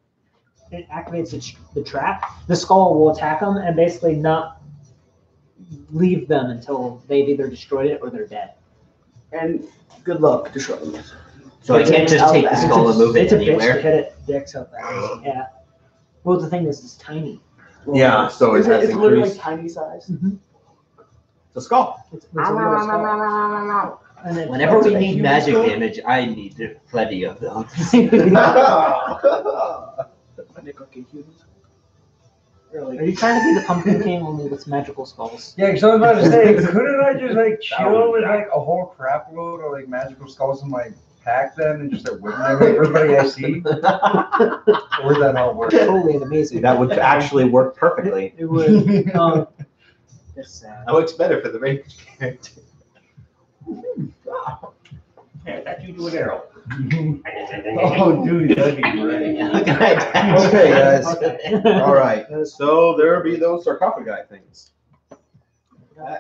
it activates the trap, the skull will attack them and basically not leave them until they've either destroyed it or they're dead. And good luck destroying it. So I can't just take the skull and move it It's a bitch to anywhere. hit it dicks out that way. Yeah. Well, the thing is, it's tiny. Yeah, so it has It's literally increased. tiny size. The skull. It's a little skull. And then Whenever we a need human magic skull. damage, I need plenty of them. Are you trying to be the Pumpkin King only with magical skulls? Yeah, because I was about to say, couldn't I just like chill with like a whole crap load of like magical skulls in my pack then and just like whipping everybody I see? Or would that not work? Totally and amazing. That would actually work perfectly. It would. That's sad. That works better for the ranged character. Yeah, that you do an arrow. Oh, dude, that'd be great. Okay, guys. Okay. All right. So there be those sarcophagi things.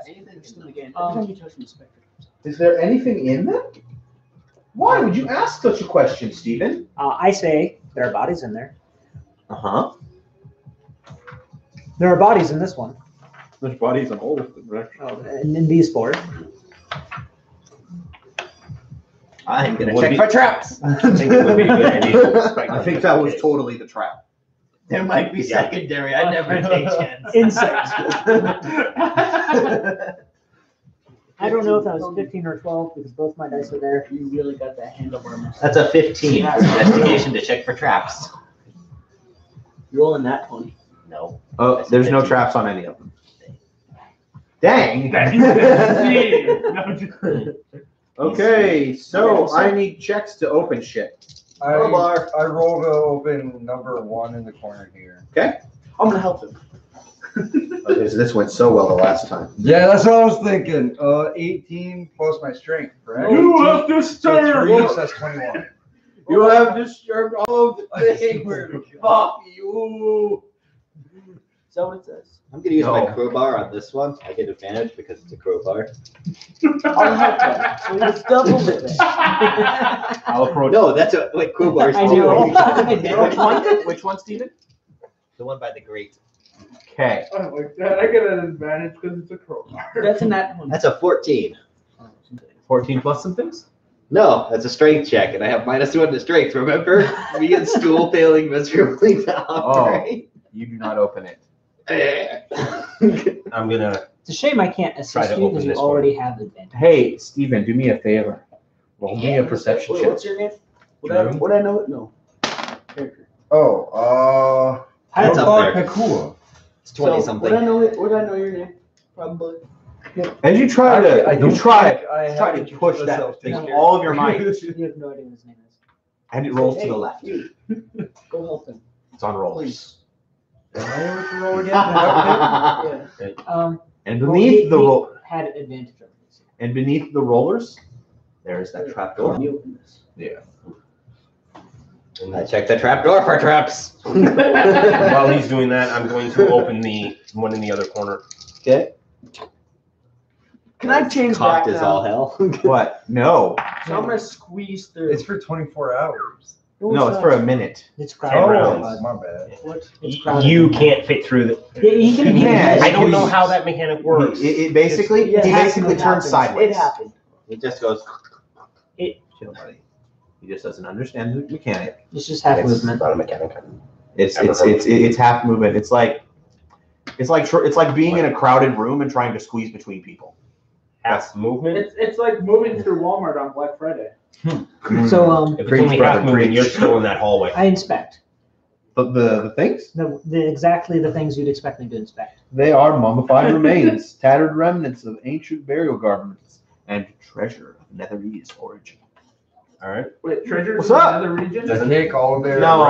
Anything in the game. Um, Every time you touch the spectre. Is there anything in them? Why would you ask such a question, Stephen? I say there are bodies in there. Uh-huh. There are bodies in this one. There's bodies in all of them, right? And in these four. I'm gonna Would check be- for traps. I think it would be a good idea to suspect I think that was totally the trap. There might be Yeah. secondary. I never take chances. Insects. I don't know if that was 15 or 12 because both my dice are there. You really got that handle on this. That's a 15 for investigation to check for traps. You're rolling that 20. No. Oh, there's no traps on any of them. Dang. Okay, so I need checks to open shit. I rolled to open number 1 in the corner here. I'm gonna help him. Okay, so this went so well the last time. Yeah, that's what I was thinking. 18 plus my strength, correct? You have So disturbed. 3, so that's 21. You have disturbed all of the things. Fuck you. Is that what it says? I'm gonna use my No. crowbar on this one. I get advantage because it's a crowbar. I'll help him. So it's double it. I'll approach. No, that's what like crowbars I do. know. Which one? Which one, Steven? The one by the grate. Okay. I like that. I get an advantage because it's a crowbar. That's a nat 20. That's a 14. 14 plus some things? No, that's a strength check, and I have -1 to strength. Remember, me and Stool failing miserably to operate. You do not open it. I'm gonna. It's a shame I can't Try assist to you open because you this already have advantage. Hey, Steven, do me a favor. Roll me a perception Wait, check. what's your name? Would I know it? No. Character. Oh, That's up Protopar there. Pekua. It's 20 Would I something. know it? Would I know your name? Probably. As you try to, I you don't try think I try have to push that myself with taken all of your might. You have no idea what his name is. And it rolls to the left. Go help him. It's on rollers. Am I able to roll again? Yeah. And Well, beneath the he roll had advantage over this. and beneath the rollers, there is that trap door. You open this. I checked the trap door for traps. While he's doing that, I'm going to open the one in the other corner. Okay. Can I change Cocked that as now? all hell. What? No. So I'm gonna squeeze through. It's for 24 hours. No, it's for a minute. It's Ten crowded. rounds. My bad. It's crowded. You can't fit through the. Yeah, he can. You can. I don't know how that mechanic works. It basically, Yeah, he it basically happens. turns sideways. It happened. It just goes. Chill, buddy. He just doesn't understand the mechanic. It's just half movement. not a mechanic. It's half movement. It's like being in a crowded room and trying to squeeze between people. Half movement. It's like moving through Walmart on Black Friday. So If it's Preach, only brother, half movement, preach. you're still in that hallway. I inspect The things? the exactly the things you'd expect me to inspect. They are mummified remains, tattered remnants of ancient burial garments, and treasure of Netherese origin. All right. Wait, treasures What's in up? another region? Take all of their. No,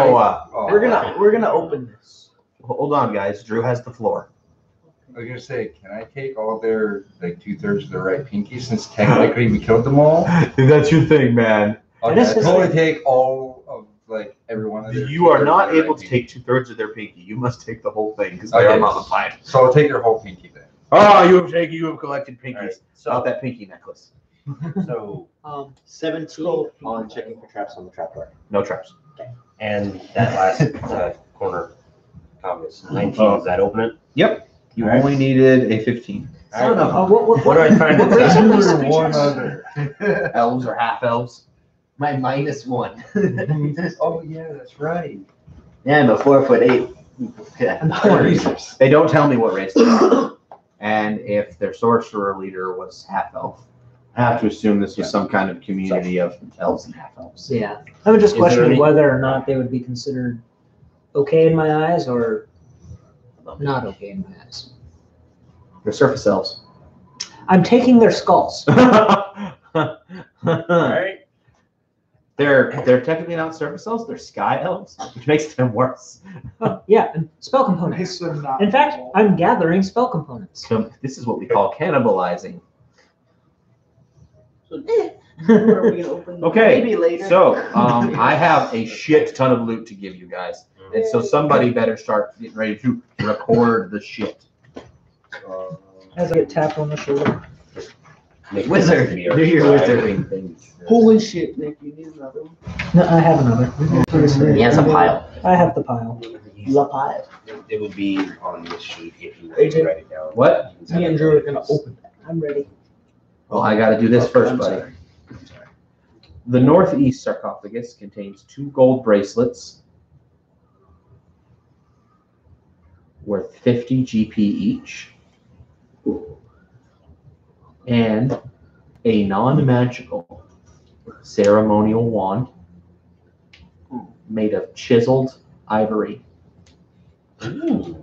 Oh, We're gonna open this. hold on, guys. Drew has the floor. I was gonna say, can I take all their like 2/3 of their right pinky since technically we killed them all? That's your thing, man. Okay, This I is totally like- take all of like every one of their. You are 2/3 not of their able right to pinky. take 2/3 of their pinky. You must take the whole thing because they are Okay. mummified. So I'll take their whole pinky then. Oh, you have collected pinkies. All right. About that pinky necklace. So 17 on checking for traps on the trap door. No traps. and that last corner, obvious 19. Does that open it? You All right. only needed a 15. Son of a- What are I trying to race do? are these Or one creatures? other. Elves or half elves. My -1. Oh yeah, that's right. Yeah, I'm a 4'8". Yeah. They don't tell me what race they are. And if their sorcerer leader was half elf, I have to assume this was some kind of community of elves and half elves. Yeah, I would just Is there question any- whether or not they would be considered okay in my eyes or not okay in my eyes. They're surface elves. I'm taking their skulls. All right. They're technically not surface elves, they're sky elves, which makes them worse. Yeah, and spell Makes components. them not. In fact, I'm gathering spell components. So this is what we call cannibalizing. Where are we gonna open? Okay, Maybe later. So I have a shit ton of loot to give you guys. And so somebody better start getting ready to record the shit. As I get tapped on the shoulder. Make Wizard, it do your right. wizarding things. Holy shit, Nick! You need another one. No, I have another. He has a pile. I have the pile. La pile. It would be on this sheet if you were AJ. to write it down. What? Me and Drew are gonna open that. I'm ready. Well, I gotta do this first, I'm buddy. sorry. The northeast sarcophagus contains 2 gold bracelets worth 50 GP each, and a non-magical ceremonial wand made of chiseled ivory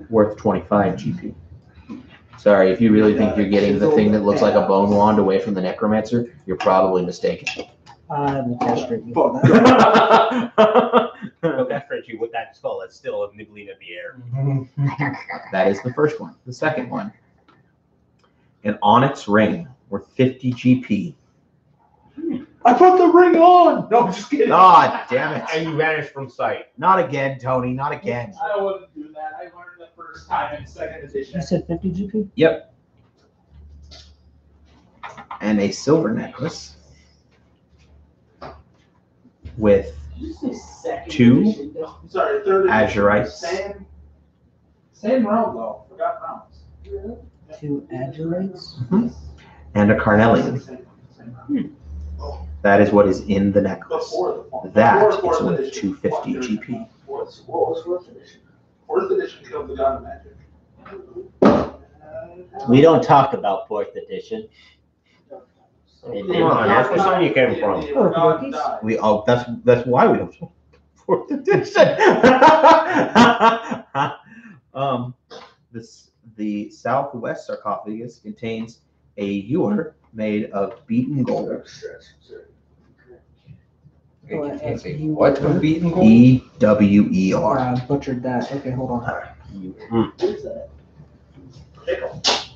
worth 25 GP. Sorry, if you really think you're getting the thing that looks like a bone wand away from the necromancer, you're probably mistaken. I will castrate you. But that's right, you with that skull, it's still nibbling at the air. That is the first one. The second one, an onyx ring worth 50 GP. I put the ring on. No, I'm just kidding. Ah, damn it. And you vanish from sight. Not again, Tony, not again. I wouldn't do that. I learned the first time in second edition. You said 50 GP? And a silver necklace with Did you say second 2 edition? Sorry, third edition. azurites. Same round though. Forgot rounds. 2 adjurates? And a carnelian. That is what is in the necklace. That is worth 250 GP. What was fourth edition? Fourth edition killed the god of magic. We don't talk about 4th edition. Come on, that's where Sonya came from. We that's why we don't show 4th edition. The southwest sarcophagus contains a ewer made of beaten gold Wait, you can't say what of beaten gold? EWER. I butchered that. Okay, hold on.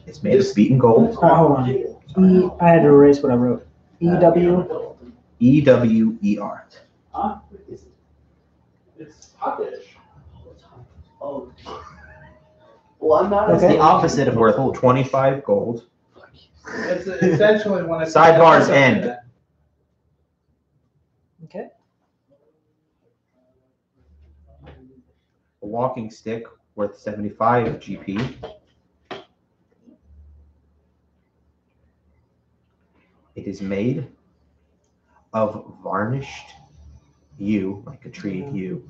It's made of beaten gold. Hold on. I had to erase what I wrote. EW. EWER. Huh? It's hottish. Oh. Well, I'm not. It's the opposite of Worth gold. 25 gold. It's essentially when it's. Sidebars end. Okay. A walking stick worth 75 GP. It is made of varnished yew, like a tree yew.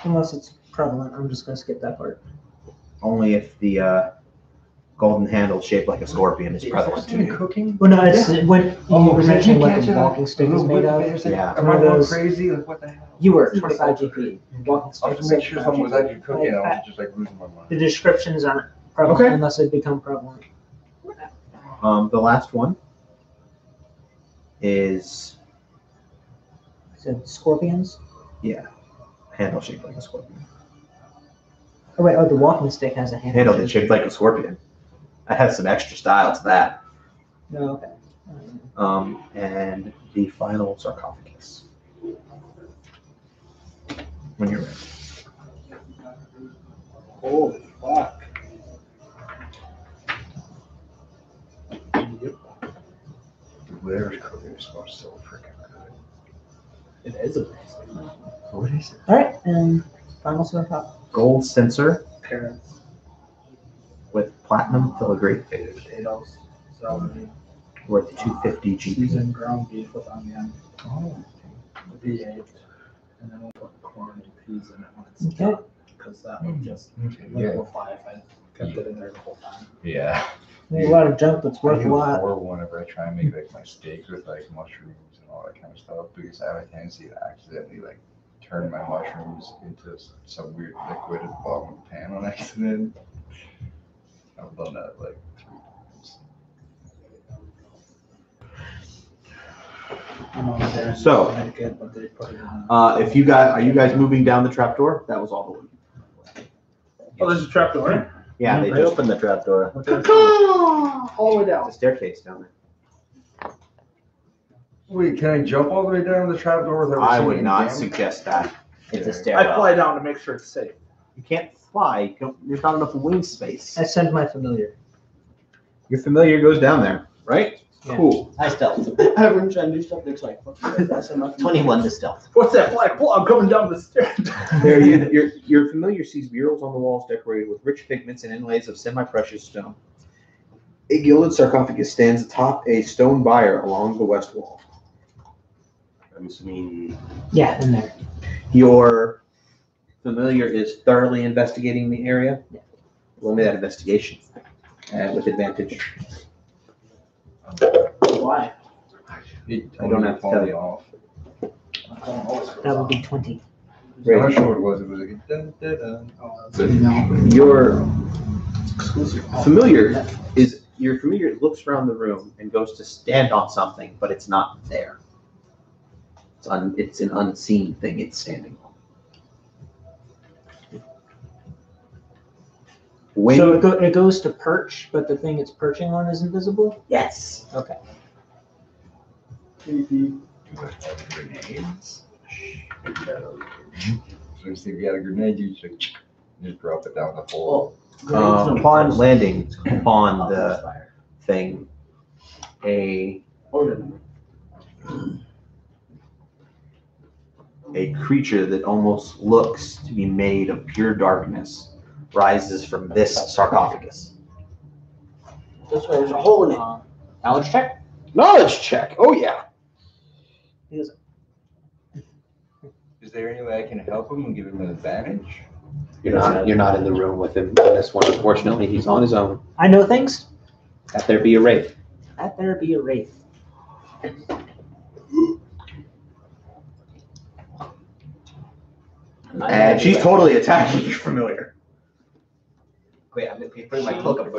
Unless it's prevalent, I'm just gonna skip that part. Only if the golden handle shaped like a scorpion is prevalent. Cooking? Well, no, it's when you Oh, were so mentioning you what can't the do walking that. stick is made of. Yeah. Am One I of going those- crazy? Like, what the hell? You were 25 GP. Walking I stick. was to make sure someone was actually cooking. I was just like losing my The mind. descriptions aren't prevalent Okay. unless they become prevalent. The last one is So scorpions. handle shaped like a scorpion. Oh wait, the walking stick has a handle. Handle that's shaped like a scorpion. That has some extra style to that. No, okay. And the final sarcophagus. When you're ready. Holy fuck. Whatever's cooking smells so freaking good. It is a What is it? All right, and final sarcophagus. Gold censer carrots, with platinum filigree potatoes, celery, worth 250 GP. seasoned ground beef with onion, Oh. V8, and then we'll put corn and peas in it when it's Okay. done, because that would just Yeah. liquefy if I kept it in there the whole time. Yeah. There's a lot of junk that's I worth a do lot. horrible whenever I try and make like my steaks with like mushrooms and all that kind of stuff because I have a tendency to accidentally like turn my mushrooms into some weird liquid at the bottom of the pan on accident. I've done that like 3 times. I know they're So, Connecticut, but they put it in. If you guys, are you guys moving down the trapdoor? That was all the way. Oh, there's a trap door. Yeah, they I just opened the trap door. All the way down. the staircase down there. Wait, can I jump all the way down the trapdoor without I receiving would any not damage? suggest that. It's a I stairwell. fly down to make sure it's safe. You can't fly. There's not enough wing space. I send my familiar. Your familiar goes down there, right? Yeah. Cool. High stealth. Everyone trying to do stuff that's like, fuck you, that's enough. 21 to stealth. What's that black ball? I'm coming down the stairs. There, your familiar sees murals on the walls decorated with rich pigments and inlays of semi-precious stone. A gilded sarcophagus stands atop a stone bier along the west wall. I'm assuming Yeah, in there. Your familiar is thoroughly investigating the area. Roll me that investigation with advantage. Why? I don't have to tell you. Off. That would be 20. I'm not sure what it was. It was like dun, dun, dun. Your familiar looks around the room and goes to stand on something, but it's not there. It's an unseen thing it's standing on. When So it goes to perch, but the thing it's perching on is invisible? yes. Okay. Do I have grenades? So if you had a grenade, you just drop it down the hole. Upon landing upon the thing, a creature that almost looks to be made of pure darkness rises from this sarcophagus. This way, there's a hole in it. Knowledge check? Knowledge check. Oh yeah. Is there any way I can help him and give him an advantage? You're not in the room with him on this one. Unfortunately, he's on his own. I know things. That there be a wraith. That there be a wraith. And she's totally attacking your familiar. Wait, I'm putting my cloak up.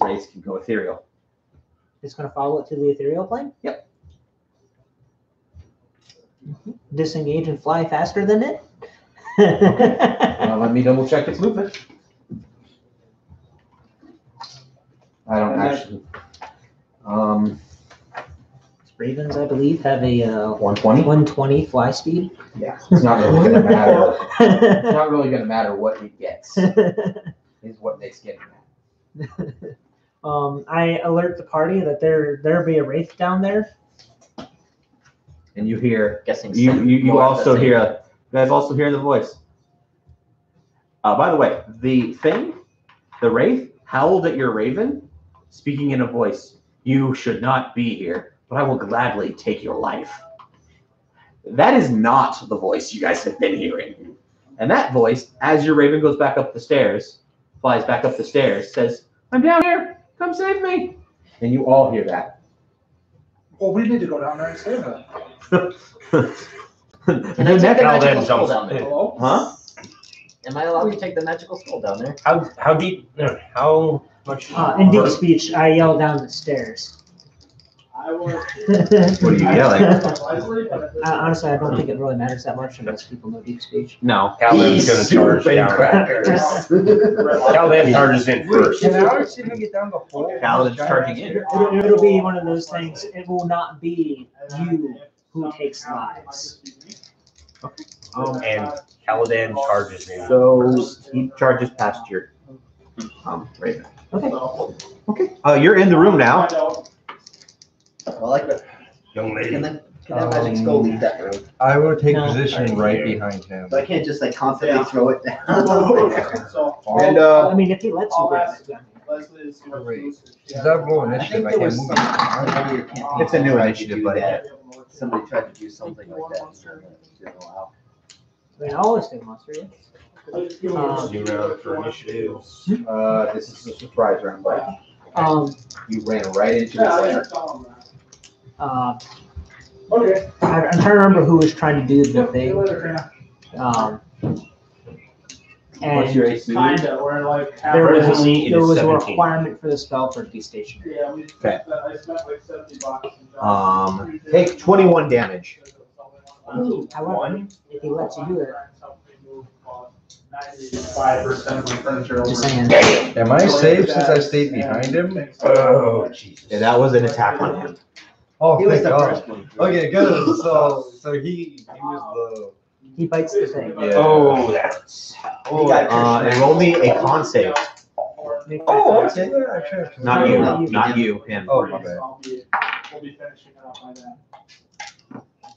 Wraiths can go ethereal. It's going to follow it to the ethereal plane? Disengage and fly faster than it? Let me double check its movement. I don't actually. Ravens, I believe, have a 120. 120 fly speed. Yeah, it's not really gonna matter. It's not really gonna matter what he gets. Is what Nick's getting at. I alert the party that there'll be a wraith down there. And you hear. Guessing You also hear. You guys also hear the voice. By the way, the wraith howled at your raven, speaking in a voice. You should not be here, but I will gladly take your life. That is not the voice you guys have been hearing. And that voice, as your raven goes back up the stairs, flies back up the stairs, says, "I'm down here. Come save me." And you all hear that. Well, we need to go down there and save her. Can I take the magical skull down there? Hello? Huh? Am I allowed to take the magical skull down there? How deep? How much? In deep speech, I yell down the stairs. I was. What are you yelling? Honestly, I don't think it really matters that much unless people know deep speech. No. Calvin's gonna charge down. Calvin charges in first. Can I actually even get down the hole? Paladin's charging in. It'll be one of those things. It will not be you who takes lives. And Caladan charges in. So he charges past your raven. Okay. Okay. You're in the room now. Well, like that. Young lady. Can that magic skull leave that room? I will take No. position right behind him. So I can't just like constantly throw it down. So, And I mean, if he lets you bring it down. Leslie is. Since I've rolled initiative, I can't move it. It's a new initiative, buddy. Somebody tried to do something like that. And didn't allow. I mean, I'll always take monster, yeah. New round for initiatives. This is a surprise round, buddy. You ran right into Yeah, I it. didn't tell him that. Okay. I'm trying to remember who was trying to do the thing. What's your AC? Kinda, we're like. Presently, it There is was a 17. requirement for the spell for it to be stationary. Yeah, we. Okay. I spent like $70. Take 21 damage. However, if he lets you do it, 95% of my furniture. just saying. Am I safe since I stayed behind him? Oh, Jesus. Yeah, that was an attack on him. Oh, He was thank the God. first one. Okay, good. So he was He bites the thing. the. Oh, that's. And roll me a con save. Make that Oh, faster. okay. Yeah, actually. Not you. Not you. Him. Oh, my bad. We'll be finishing it up by then.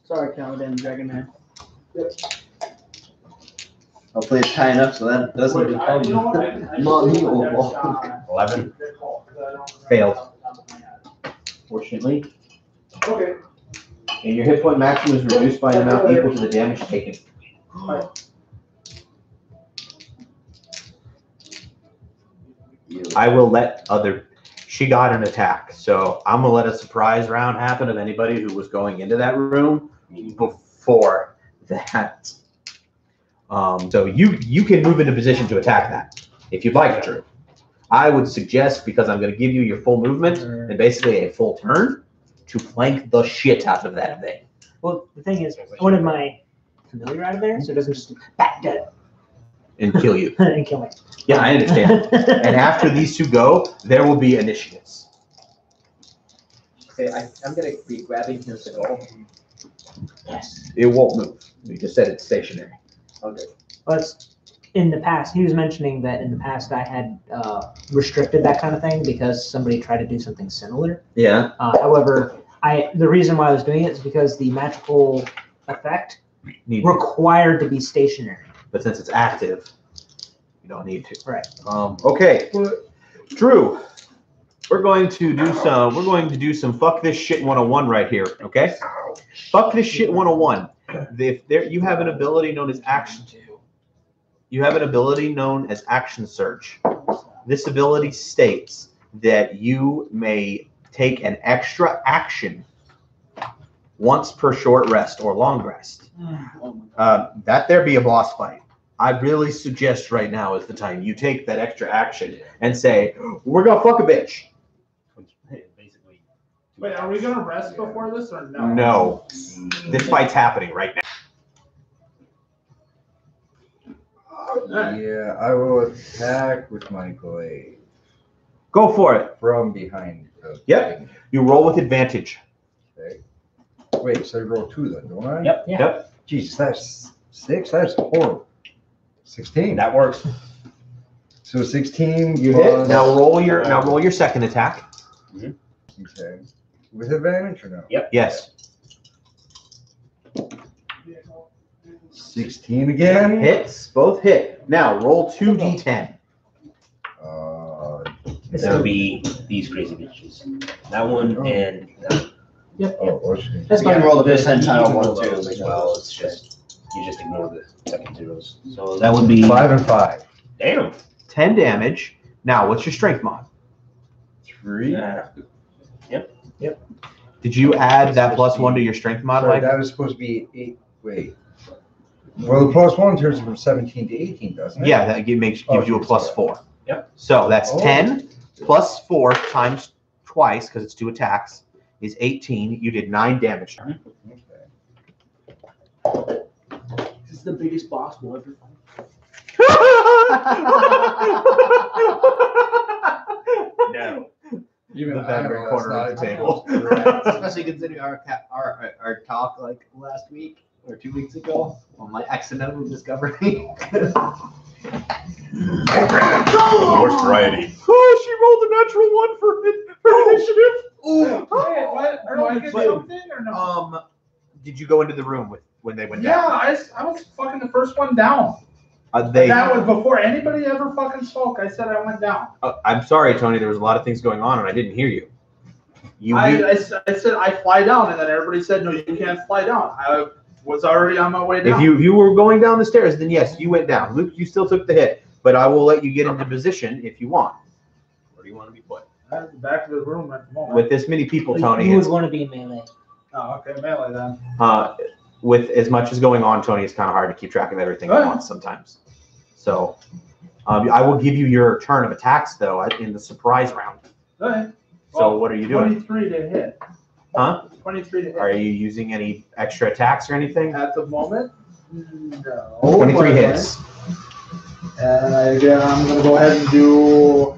Sorry, Caladan Dragon Man. Hopefully it's high enough so that doesn't You know what? become mommy oval. 11. Failed. Fortunately. Okay. And your hit point maximum is reduced by an amount equal to the damage taken. I will let she got an attack, so I'm gonna let a surprise round happen of anybody who was going into that room before that. So you can move into position to attack that if you'd like, Drew. I would suggest, because I'm gonna give you your full movement and basically a full turn, to flank the shit out of that thing. Well, the thing is, I wanted my familiar out of there, so it doesn't just bat dead And kill you. and kill me. Yeah, I understand. And after these two go, there will be initiatives. Okay, I'm gonna be grabbing his skull. Yes. It won't move. You just said it's stationary. Okay. But in the past, he was mentioning that in the past I had restricted that kind of thing because somebody tried to do something similar. Yeah. However, the reason why I was doing it is because the magical effect required to be stationary. But since it's active, you don't need to. Right. Okay. Drew, we're going to do some fuck this shit 101 right here, okay? Fuck this shit 101. You have an ability known as action. You have an ability known as action surge. This ability states that you may take an extra action once per short rest or long rest. That there be a boss fight. I really suggest right now is the time you take that extra action and say, we're gonna fuck a bitch. Basically, Wait, are we gonna rest before this or no? No. This fight's happening right now. Yeah, I will attack with my glaive Go for it. from behind. The Yep. thing. You roll with advantage. Okay. Wait, so I roll 2 then, don't I? Yep. Yeah. Yep. Jesus, that's 6? That's horrible. 16. That works. So 16. You plus- hit. Now roll your second attack. Okay. With advantage or no? Yes. 16 again. Hits. Both hit. Now roll 2d10. That'll be these crazy bitches. That one and that one. What's That's why you roll the percentile one too too. as well. It's just you just ignore the second zeros. So that would be 5 and 5. damn. 10 damage. Now what's your strength mod? 3. Did you add that +1 to your strength mod? Sorry, Like that was supposed to be 8. Wait. Well, the +1 turns it from 17 to 18, doesn't it? yeah, that gives you a +4. Yep. So that's Oh. 10 plus 4 times twice because it's 2 attacks is 18. You did 9 damage. Okay. This is the biggest boss we'll ever fight. No. Even The veteran I know corner that's of the not table. correct. Especially considering our talk like last week or 2 weeks ago on my accidental discovery. More variety. Oh, she rolled a natural 1 for initiative. Wait, what? Are we But- getting something or no? Did you go into the room when they went Yeah, down? I was fucking the first one down. They. That was before anybody ever fucking spoke. I said I went down. I'm sorry, Tony. There was a lot of things going on, and I didn't hear you. You. I said I fly down, and then everybody said, no, you can't fly down. I was already on my way If down. you were going down the stairs, then yes, you went down. Luke, you still took the hit, but I will let you get into position if you want. Where do you want to be put? I'm at the back of the room at the moment. With this many people, Tony, You it's, would want to be in melee. Oh, okay, melee then. with as much as going on, Tony, it's kind of hard to keep track of everything at once sometimes. So I will give you your turn of attacks, though, in the surprise round. Okay. So what are you doing? 23 to hit. Huh? 23 to hit. Are you using any extra attacks or anything? At the moment, no. 23 hits. And again, I'm going to go ahead and do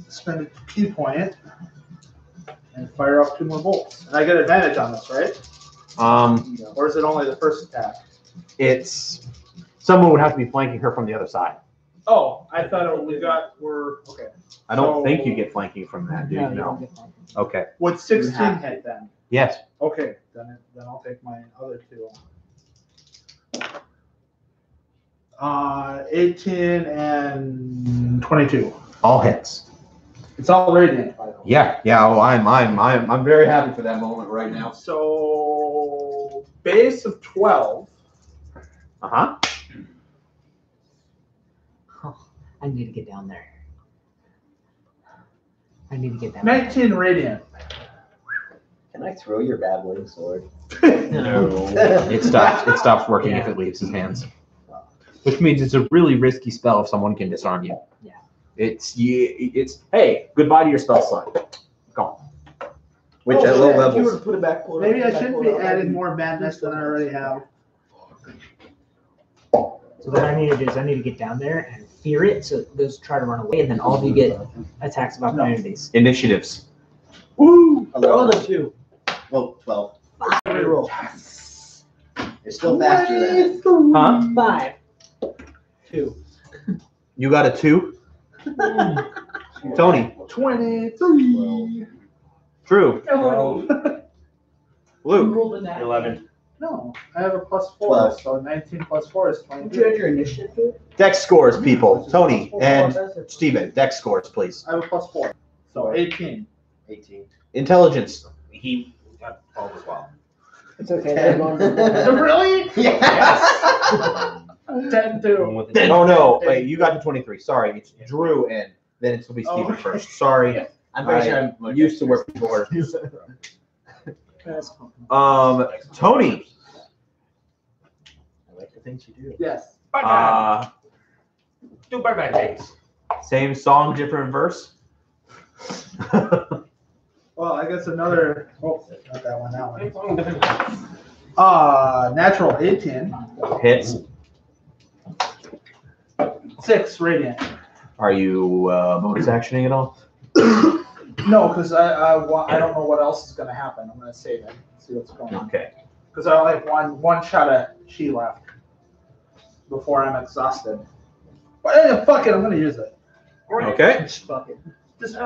spend a key point and fire off 2 more bolts. And I get advantage on this, right? Or is it only the first attack? It's someone would have to be flanking her from the other side. Oh, I thought we're okay. I don't So- think you get flanking from that, dude. you No. don't get one. Okay. Would 16 hit then? Yes. Okay, then I'll take my other 2. 18 and 22. All hits. It's all radiant, by the way. Yeah. Yeah. Oh, I'm very happy for that moment right now. So base of 12. Uh-huh. I need to get down there. I need to get down there. 19 radiant. Can I throw your babbling sword? No. It stops working if it leaves his hands. Which means it's a really risky spell if someone can disarm you. Yeah. It's hey, goodbye to your spell slot. Gone. Which Oh, at low shit, if you were levels. to put it back, pull it Maybe up, I back, shouldn't pull be it up, adding that'd more madness than I already have. So what I need to do is I need to get down there and fear it, so those try to run away, and then all of you get attacks of opportunities. Initiatives. Woo! Roll the 2. Well, 12. Reroll. You're still faster than Huh? 5. 2. You got a 2? Tony. 23. True. No, Luke. Roll the nat. 11. I have a +4, 12. so 19 + 4 is Would you add 23. your initiative? Dex scores, people. Tony and Steven. Dex scores, please. I have a +4, so 18. 18. Intelligence. He got 12 as well. It's okay. They're going Really? Yes! 10 too. Going with it. Oh no, wait, you got to 23. Sorry, it's Drew and then it's gonna be Steven Oh. first. Sorry. I'm pretty sure I'm I'm used to where people were. That's cool. Tony. I like the things you do. Yes. Do barbarian things. Same song, different verse. Well, I guess another. Oh, not that one. That one. Natural 18. Hits. 6 radiant. Are you bonus actioning at all? No, because I don't know what else is gonna happen. I'm gonna save it. See what's going on. Okay. Because I only have one shot at chi left before I'm exhausted. But anyway, fuck it. I'm gonna use it. Okay. Just fuck it. Just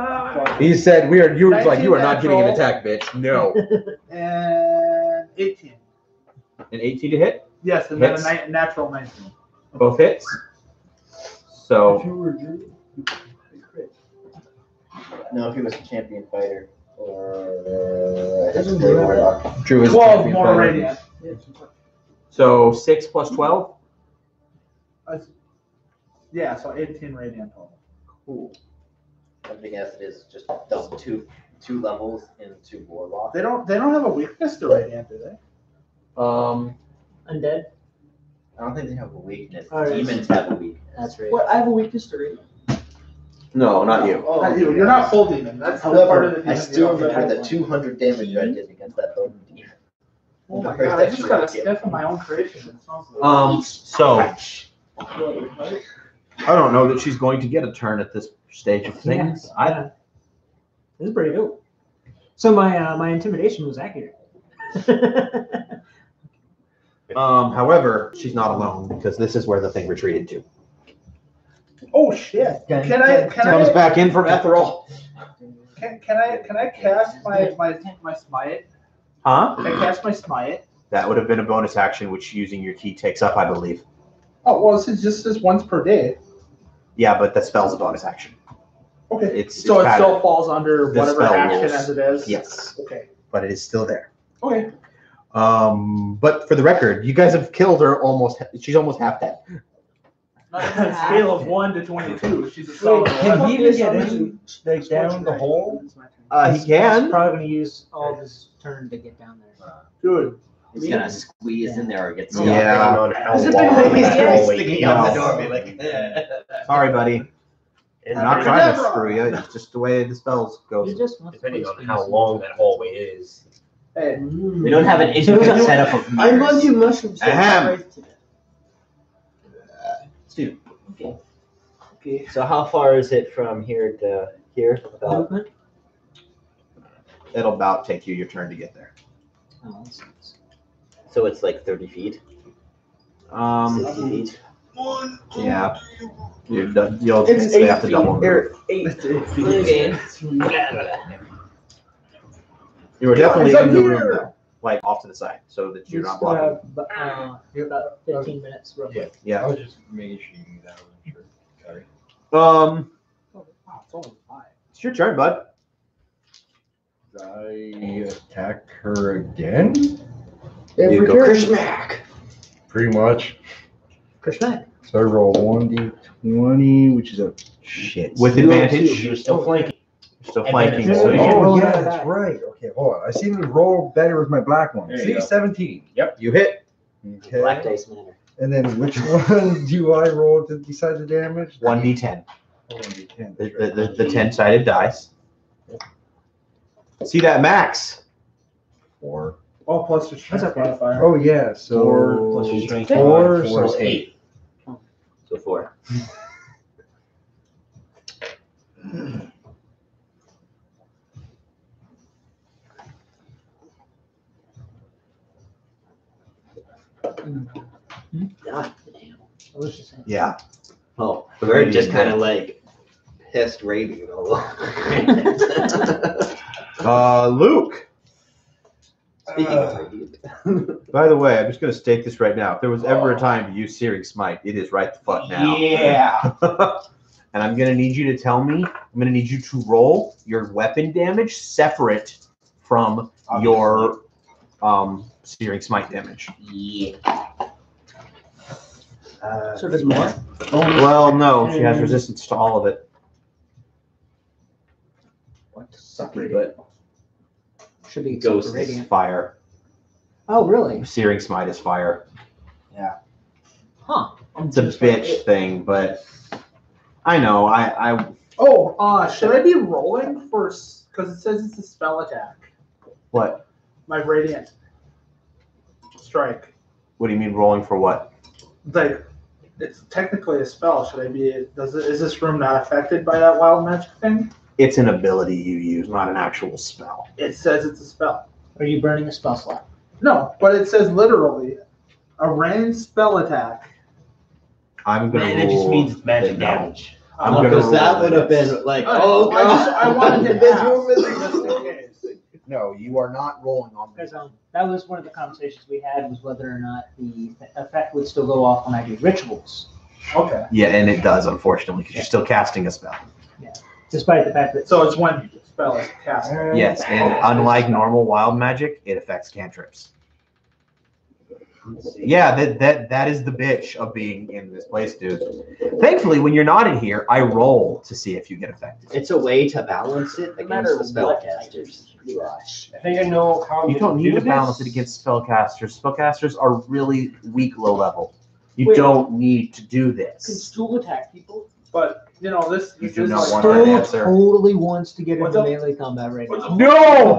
He said, you were like, you are 19 not getting an natural. attack, bitch. No. and 18. An 18 to hit. Yes, and Hits. then a natural 19. Both hits. So No, if he was a champion fighter or Drew is 12 more radiant. So 6 plus 12. Yeah, so 18 radiant total. Cool. I guess it is just those two levels into Warlock. They don't have a weakness to radiant, do they? Undead? I don't think they have a weakness. All right. Demons have a weakness. That's right. What? I have a weakness to radiant. No, not you. Oh, Not you. You're not full demon. That's the part of the However, demon I you still don't get. remember the 200 damage I did against that bone demon. Oh my god, I just got a sniff of my own creation. It smells good. So I don't know that she's going to get a turn at this stage of things. Yeah. This is pretty dope. So my intimidation was accurate. However, she's not alone because this is where the thing retreated to. Oh shit! Can I Comes back in from Etherol. can I cast my smite? Huh? Can I cast my smite? That would have been a bonus action, which using your key takes up, I believe. Oh well, this is just this once per day. Yeah, but that spell's a bonus action. Okay. It's So it pattern. still falls under The whatever spell action rules. as it is. Yes, Okay. but it is still there. Okay. But for the record, you guys have killed her almost. She's almost half dead. On a scale of 1 to 22, she's a solid. Can he even get in, like down the hole? He can. He's probably going to use all of his turn to get down there. Good. He's gonna squeeze in there or get stuck. Yeah. Depending on how Is it long been- that yeah, hallway sticking is. out the door, be like, Sorry, buddy. And I'm not depending- trying to screw you. It's just the way the spells go. He just wants to Depending on please how you. long that hallway is. Hey, We don't have an intricate setup of I'm mirrors. on you mushrooms. Ahem. Dude, okay. so how far is it from here to here? About Movement? It'll about take you your turn to get there. Oh, that sucks. so it's like 30 feet, 60 feet. Yeah. You'll It's they 8 have to feet. double move. Or 8. Okay. You were definitely He's up in the here. room, though, like off to the side, so that you're not Still blocking. have about 15 minutes roughly. Yeah. Yeah. I was just making sure you knew that. I wasn't sure. Sorry. Wow, it's only 5. It's your turn, bud. I attack her again? You go Krishmak. Pretty much. Krishna. So I roll 1d20, which is a shit. with advantage. You're still flanking. You're still flanking. Advantage. So you, Oh, Oh, yeah, yeah, that's right. Okay, hold on. I seem to roll better with my black one. There you See, go. 17. you hit Okay. Black dice manner. And then which one do I roll to decide the damage? 1d10. Oh, 1d10. The 10-sided dice. See that, Max? 4. Oh, plus your strength That's okay. modifier. Oh, yeah, so. 4 plus your strength. 4, 4 so is 8. 8. So 4. God damn. I was just saying. Yeah. Oh, we're just kind of like pissed raving all over. Luke. Speaking of radiant. By the way, I'm just going to state this right now. If there was ever a time to use Searing Smite, it is right the fuck now. Yeah. And I'm going to need you to tell me, I'm going to need you to roll your weapon damage separate from your Searing Smite damage. Yeah. So does more? Well, no, she has resistance to all of it. What? Sucky, but Should be Ghost except for is radiant. fire. Oh, really? Searing Smite is fire. Huh. It's a bitch thing, but I know. I Oh, should I be rolling for Because it says it's a spell attack. What? My radiant strike. What do you mean rolling for what? Like, it's technically a spell. Should I be? Is this room not affected by that wild magic thing? It's an ability you use, not an actual spell. It says it's a spell. Are you burning a spell slot? No, but it says literally a ranged spell attack. I'm gonna And it just roll means magic the damage. I'm gonna Because that roll would have this. been like, I wanted to this ask, room is just in case. No, you are not rolling on Because that was one of the conversations we had, was whether or not the effect would still go off when I do rituals, Okay. Yeah, and it does, unfortunately, because you're still casting a spell. despite the fact that So it's when spell is cast. Yes, and unlike normal wild magic, it affects cantrips. Yeah, that is the bitch of being in this place, dude. Thankfully, when you're not in here, I roll to see if you get affected. It's a way to balance it No matter against the what spellcasters. I think I know how You don't need do to balance this. it against spellcasters. Spellcasters are really weak low level. You Wait. don't need to do Can this. Stool attack people? But you know this. You this do is not like- want that Stool answer. totally wants to get What's into up? melee combat right What's now. up?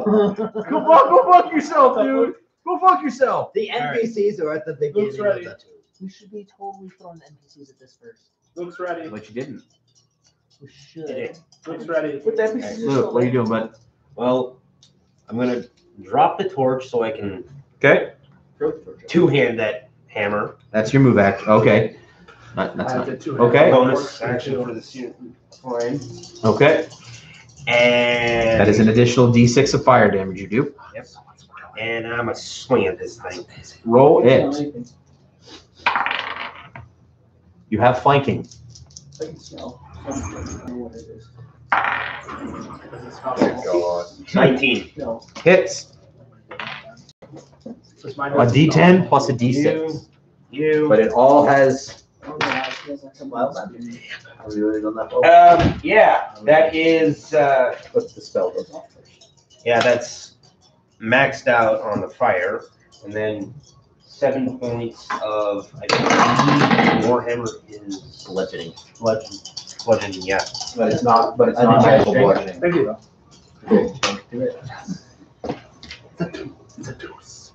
No! Go fuck yourself, dude. Go fuck yourself. The NPCs are at the beginning Luke's of ready. the tour. We should be totally throwing NPCs at this first. Luke's ready. But you didn't. We should. It Luke's ready. With that piece of Luke, what are you doing, bud? Well, I'm gonna drop the torch so I can Okay. two-hand that hammer. That's your move act. Okay. That's I not. did two. Okay. Bonus action for this fine. Okay. And That is an additional D6 of fire damage you do. Yep. And I'm gonna swing at this thing. Roll it. You have flanking. I can smell. I don't know what it is. God. 19. No. Hits. It's mine. A D10 plus a D6. You. But it all has. Oh, no, it feels like some wild magic. Yeah, that is. What's the spell goes off first? Yeah, that's maxed out on the fire, and then 7 points of I think Warhammer is Bludgeoning. bludgeoning. Yeah. But it's not. But it's I not think I magical strength. bludgeoning. Thank you.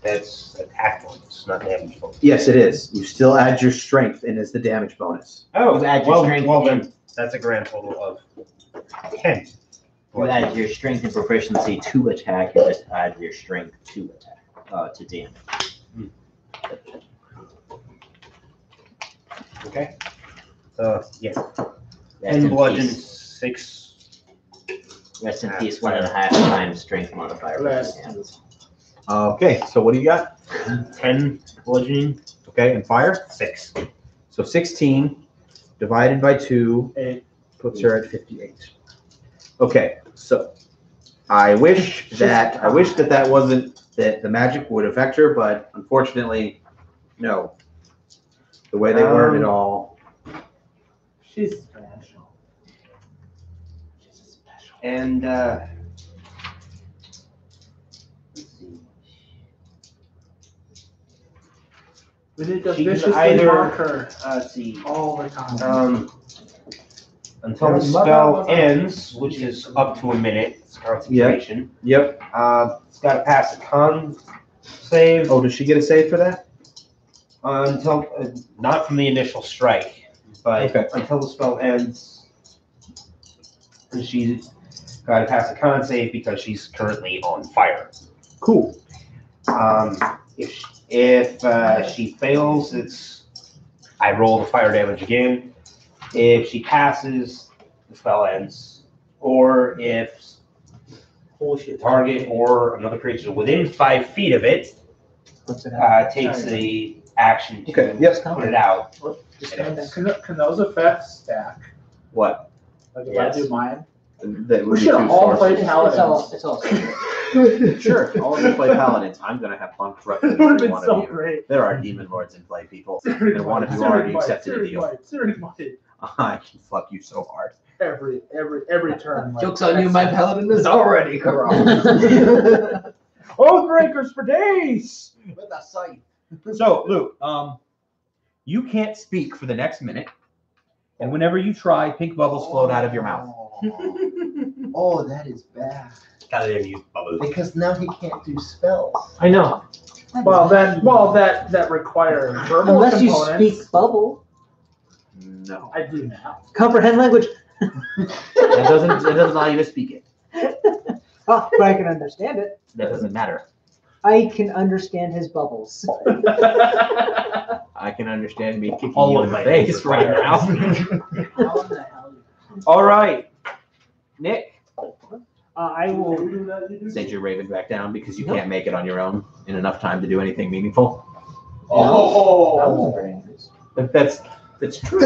That's attack bonus, not damage bonus. Yes, it is. You still add your strength in as the damage bonus. Oh, You add your well, strength well in. then, that's a grand total of 10. You add your strength and proficiency to attack, you just add your strength to attack, to damage. Okay. So yeah, Rest 10 in bludgeon, peace. 6. Rest in peace, 1.5 times strength modifier. Rest. Okay, so what do you got? 10 bludgeoning, Okay, and fire. 6. So 16 divided by 2 8. puts her at 58. Okay, so I wish that wasn't that the magic would affect her, but unfortunately, no. The way they learned it all. She's special. And let's see. We need to She can viciously either- mark her Let's see. all the time. Until the spell ends, which is up to a minute, it's concentration. Yep. It's got to pass a con save Oh, does she get a save for that? until not from the initial strike, but Okay. until the spell ends. She's got to pass a con save because she's currently on fire. Cool. If she fails, I roll the fire damage again. If she passes, the spell ends. Or if the target or another creature within 5 feet of it What's it have? takes the action to Okay, yep. put it out. Just it stand ends. Can those effects stack? What? Like if Yes. I do mine? That would We be should two have all sources. played It's paladins. all. Sure, all of you play paladins. I'm gonna have fun correcting It would have every been one so of you. great. There are demon lords in play, people. Siri And one of might, you already Siri might, accepted a Siri deal. might, Siri might. I can fuck you so hard. Every turn. like, Joke's on you, my paladin is already corrupt. Oathbreakers for days. With a sight. So, Luke, you can't speak for the next minute, and whenever you try, pink bubbles float out of your mouth. Oh, that is bad. Gotta didn't use bubble. Because now he can't do spells. I know. Well, that requires verbal Unless you components. speak bubble. No. I do now. Comprehend language. It doesn't allow you to speak it. Oh, but I can understand it. That doesn't matter. I can understand his bubbles. I can understand me kicking All you of in the my face right now. How the hell? All right. Nick, I will. send your Raven back down because you can't make it on your own in enough time to do anything meaningful. That wasn't very nice. That's true.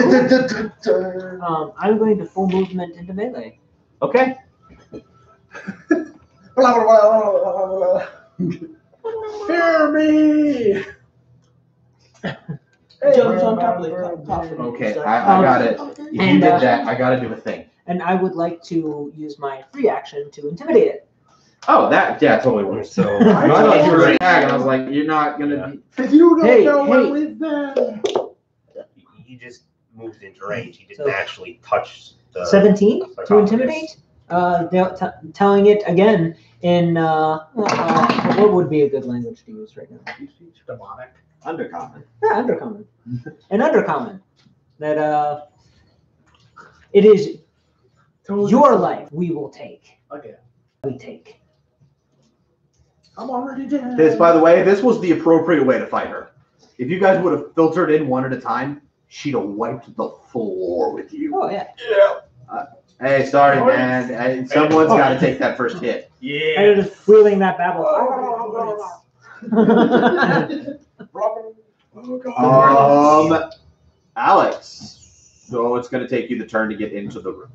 I'm going to full movement into melee. Okay. Fear me! Jumps on top of the coffin. Okay, I got it. If you And, did that, I got to do a thing. And I would like to use my free action to intimidate it. Oh, that totally works. So I thought you were going to tag, and I was like, you're not going to be. You don't Hey, know hey. what we've been. he just moved into range. He didn't So- actually touch the 17 to sarcophagus. intimidate. Telling it again in what would be a good language to use right now? Demonic. Undercommon. Yeah, undercommon. An undercommon. That it is your life we will take. Okay. We take. I'm already dead. This, by the way, this was the appropriate way to fight her. If you guys would have filtered in one at a time, she'd have wiped the floor with you. Oh yeah. Hey, sorry, man. Hey, someone's got to take that first hit. Yeah. I was just wielding that babble. Alex. So it's going to take you the turn to get into the room.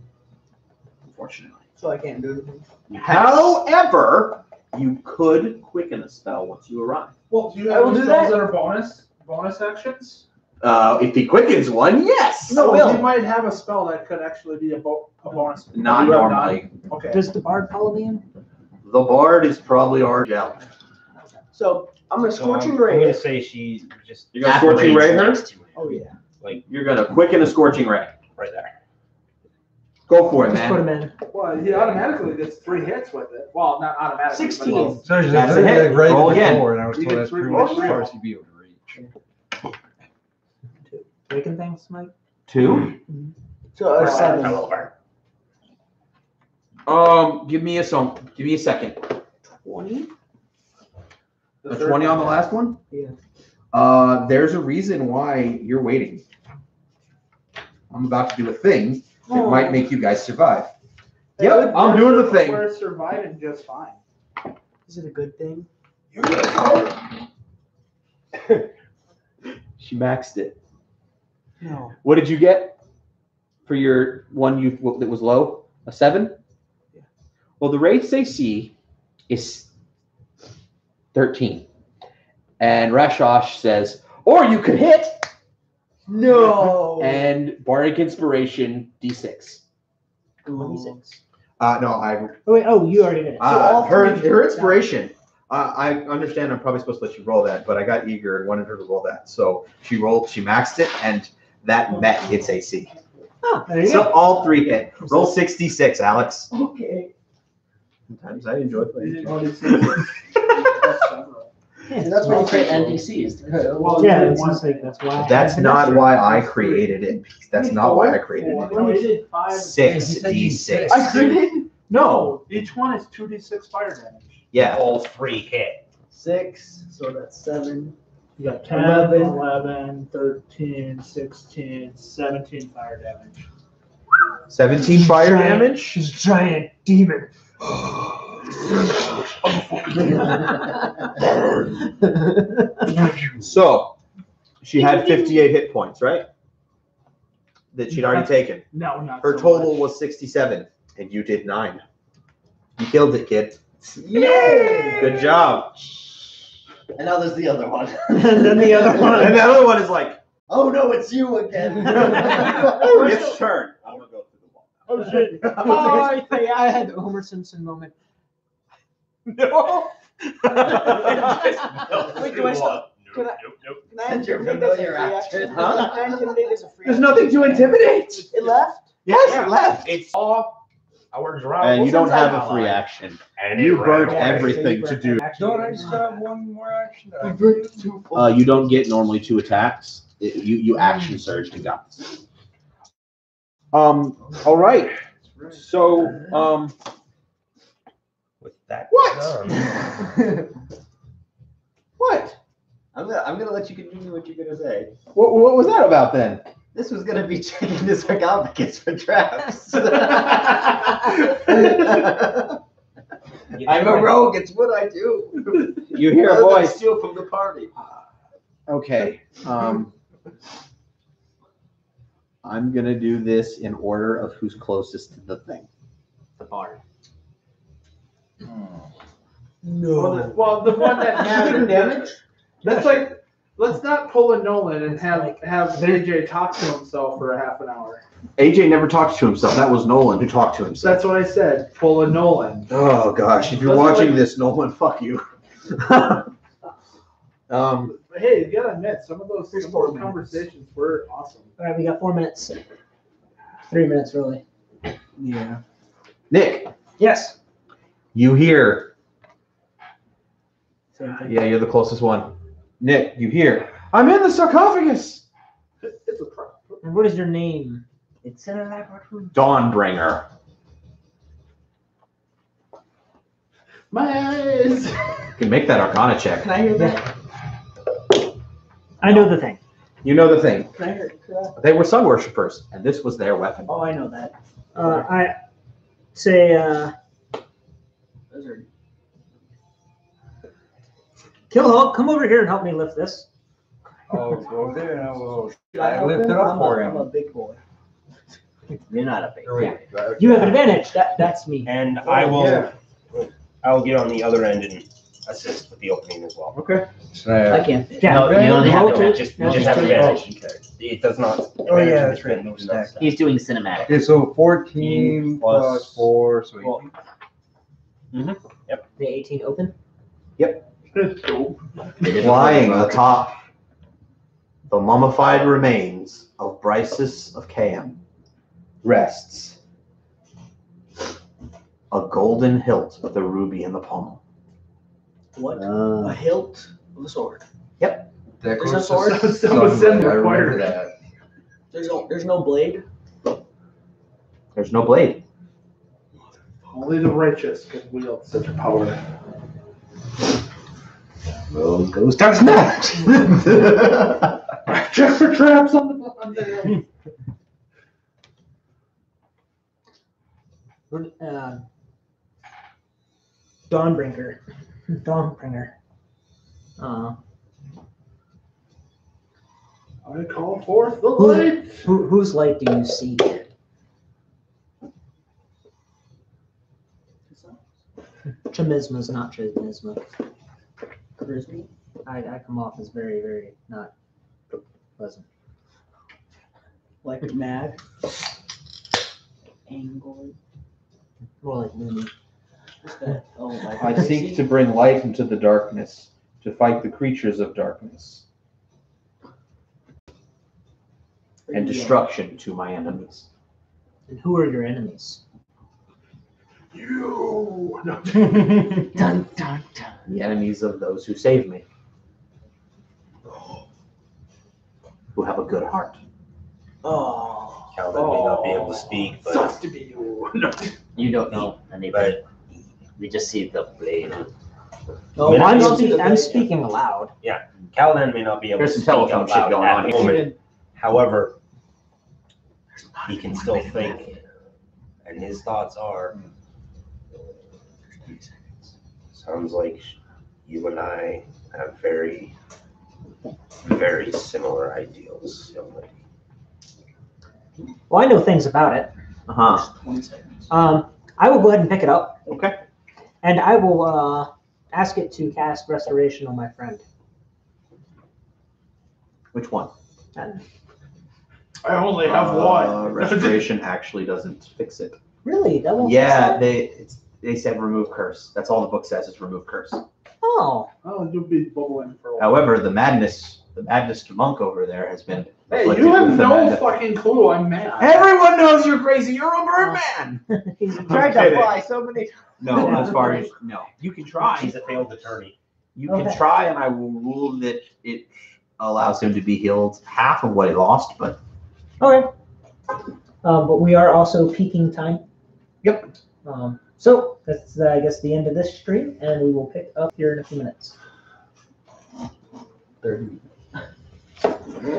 Unfortunately. So I can't do anything. However, you could quicken a spell once you arrive. Well, do you I have will any do spells that. that are bonus actions? If he quickens one, yes. No, will. he might have a spell that could actually be a bonus. Not You have normally. none? Okay. Does the bard follow me in? The bard is probably our gel. So I'm gonna So scorching I'm gonna ray. say she just. You're gonna scorching ray her? next to him. Oh yeah. Like You're going to quicken a scorching ray. right there. Go for it, Just put man. him in. Well, he automatically gets 3 hits with it. Well, not automatically. but 16. well, So it's That's just a hit. like right Roll before, again. and I was You told get that's three pretty much rolls. as far as you'd be able to reach. Breaking things, Mike. 2. So Fell 7. over. Give me a second. 20. A 20 on the last one? Yeah. There's a reason why you're waiting. I'm about to do a thing that might make you guys survive. Yep, I'm doing the thing. We're surviving just fine. Is it a good thing? She maxed it. No. What did you get for your one that was low? A 7? Yeah. Well, the Wraith's AC is 13. And Rashosh says, or you could hit. No. And Bardic Inspiration, D6. 26. No, I. Oh wait. Oh, you already did it. Her inspiration. I understand. I'm probably supposed to let you roll that, but I got eager and wanted her to roll that. So she maxed it, and that met its AC. Oh, there you So go. all 3 hit. Roll 66, Alex. Okay. Sometimes I enjoy playing. And that's why you create NPCs. Well, Yeah, you it's did just like that's why. That's not why I created it. That's not why I created it. No, you did 5. 6d6. I did. No, each one is 2d6 fire damage. Yeah. All 3 hit. 6. So that's 7. You got 10, 11. 11, 13, 16, 17 fire damage. 17 fire damage. She's a giant demon. So she had 58 hit points, right? That she'd already taken. No, not Her so total much. was 67, and you did 9. You killed it, kid. Yay! Good job. And now there's the other one. And then the other one. And the other one is like, Oh no, it's you again. it's turn. I'm gonna go through the wall. Oh shit. Oh, I had the Homer Simpson moment. No. Wait, do I stop? Can I- Can I Send your intimidate as a familiar free actor. action? Huh? Can I intimidate as a free There's action? nothing to intimidate. It left? Yes, it left. It's all And you don't have a free action. And You it burnt ran away. everything to do. Don't I still have one more action? You don't get normally 2 attacks. You action surge to go. All right. So, With that What? done, what? I'm gonna let you continue what you're gonna say. What was that about then? This was gonna be checking the sarcophagus for traps. I'm a rogue. It's what I do. You hear a Other than voice. steal from the party. Okay. I'm gonna do this in order of who's closest to the thing. The bar. Well, the one that has damage. That's like, let's not pull a Nolan and have AJ talk to himself for a half an hour. AJ never talks to himself. That was Nolan who talked to himself. That's what I said. Pull a Nolan. Oh gosh, if you're That's watching like- this, Nolan, fuck you. But hey, you gotta admit, some of those Here's 4 minutes. conversations were awesome. All right, we got 4 minutes. 3 minutes, really. Yeah. Nick, Yes. you hear. Same thing. Yeah, you're the closest one. Nick, you hear. I'm in the sarcophagus. It's a pro. And what is your name? It's in a laboratory. Dawnbringer. My eyes. You can make that Arcana check. Can I hear that? I know the thing. You know the thing. Can I hear it? They were sun worshippers, and this was their weapon. Oh, I know that. I say, Those are Killhawk, come over here and help me lift this. Oh, go there and I will. Should I I lift help it him? up for I'm a him. big boy. You're not a big. Yeah. You have an advantage. That's me. and I will. Yeah. I will get on the other end and assist with the opening as well. Okay. So, I can't. Yeah. No, you only have No, to. Just No, have two. advantage. It does not. Oh, yeah, advantage that's right. no Stack. stuff. He's doing cinematic. Okay, so 14 Plus- plus 4, so well, 18. The 18 open. Lying atop the mummified remains of Brysis of Cam rests a golden hilt with a ruby in the pommel. What? A hilt of a sword. That There's goes a to sword? Sunblade, I remember required. that. There's no blade. There's no blade. Only the righteous can wield such a power. Rogue goes down next. Check for traps on the. Dawnbringer. Dawnbringer. I call forth the light. Whose light do you seek? Chamisma's not Chamisma. Charisma. I come off as very, very not pleasant. Like mad. Angry. More like moody. What's that? Oh, like I seek to bring light into the darkness, to fight the creatures of darkness. And destruction to my enemies. And who are your enemies? You. No. Dun, dun, dun. The enemies of those who save me. Who have a good heart. Oh. Calvin may not be able to speak, but Sucks to be you. No. You don't know anybody. We just see the blade. Oh, When I'm, I I'm speaking aloud. Calvin may not be able There's to some speak telephone out shit loud going at on the here. moment. However, he can still think, and his thoughts are. Sounds like you and I have very, very similar ideals, young lady. Well, I know things about it. Uh-huh. 20 seconds. I will go ahead and pick it up. Okay. And I will ask it to cast Restoration on my friend. Which one? And I only have one. Restoration actually doesn't fix it. really, that won't Yeah, fix they said remove curse. That's all the book says is remove curse. Oh, Oh, you'll be bubbling for a while. However, the madness to Monk over there has been. Hey, afflicted you have with the no madness. fucking clue. I'm mad. Everyone knows you're crazy. You're a Birdman. he's Tried to kidding. fly so many. No, as far as no, you can try. He's a failed attorney. You Okay. can try, and I will rule that it allows him to be healed half of what he lost. But okay. But we are also peaking time. Yep. So that's I guess the end of this stream, and we will pick up here in a few minutes. 30.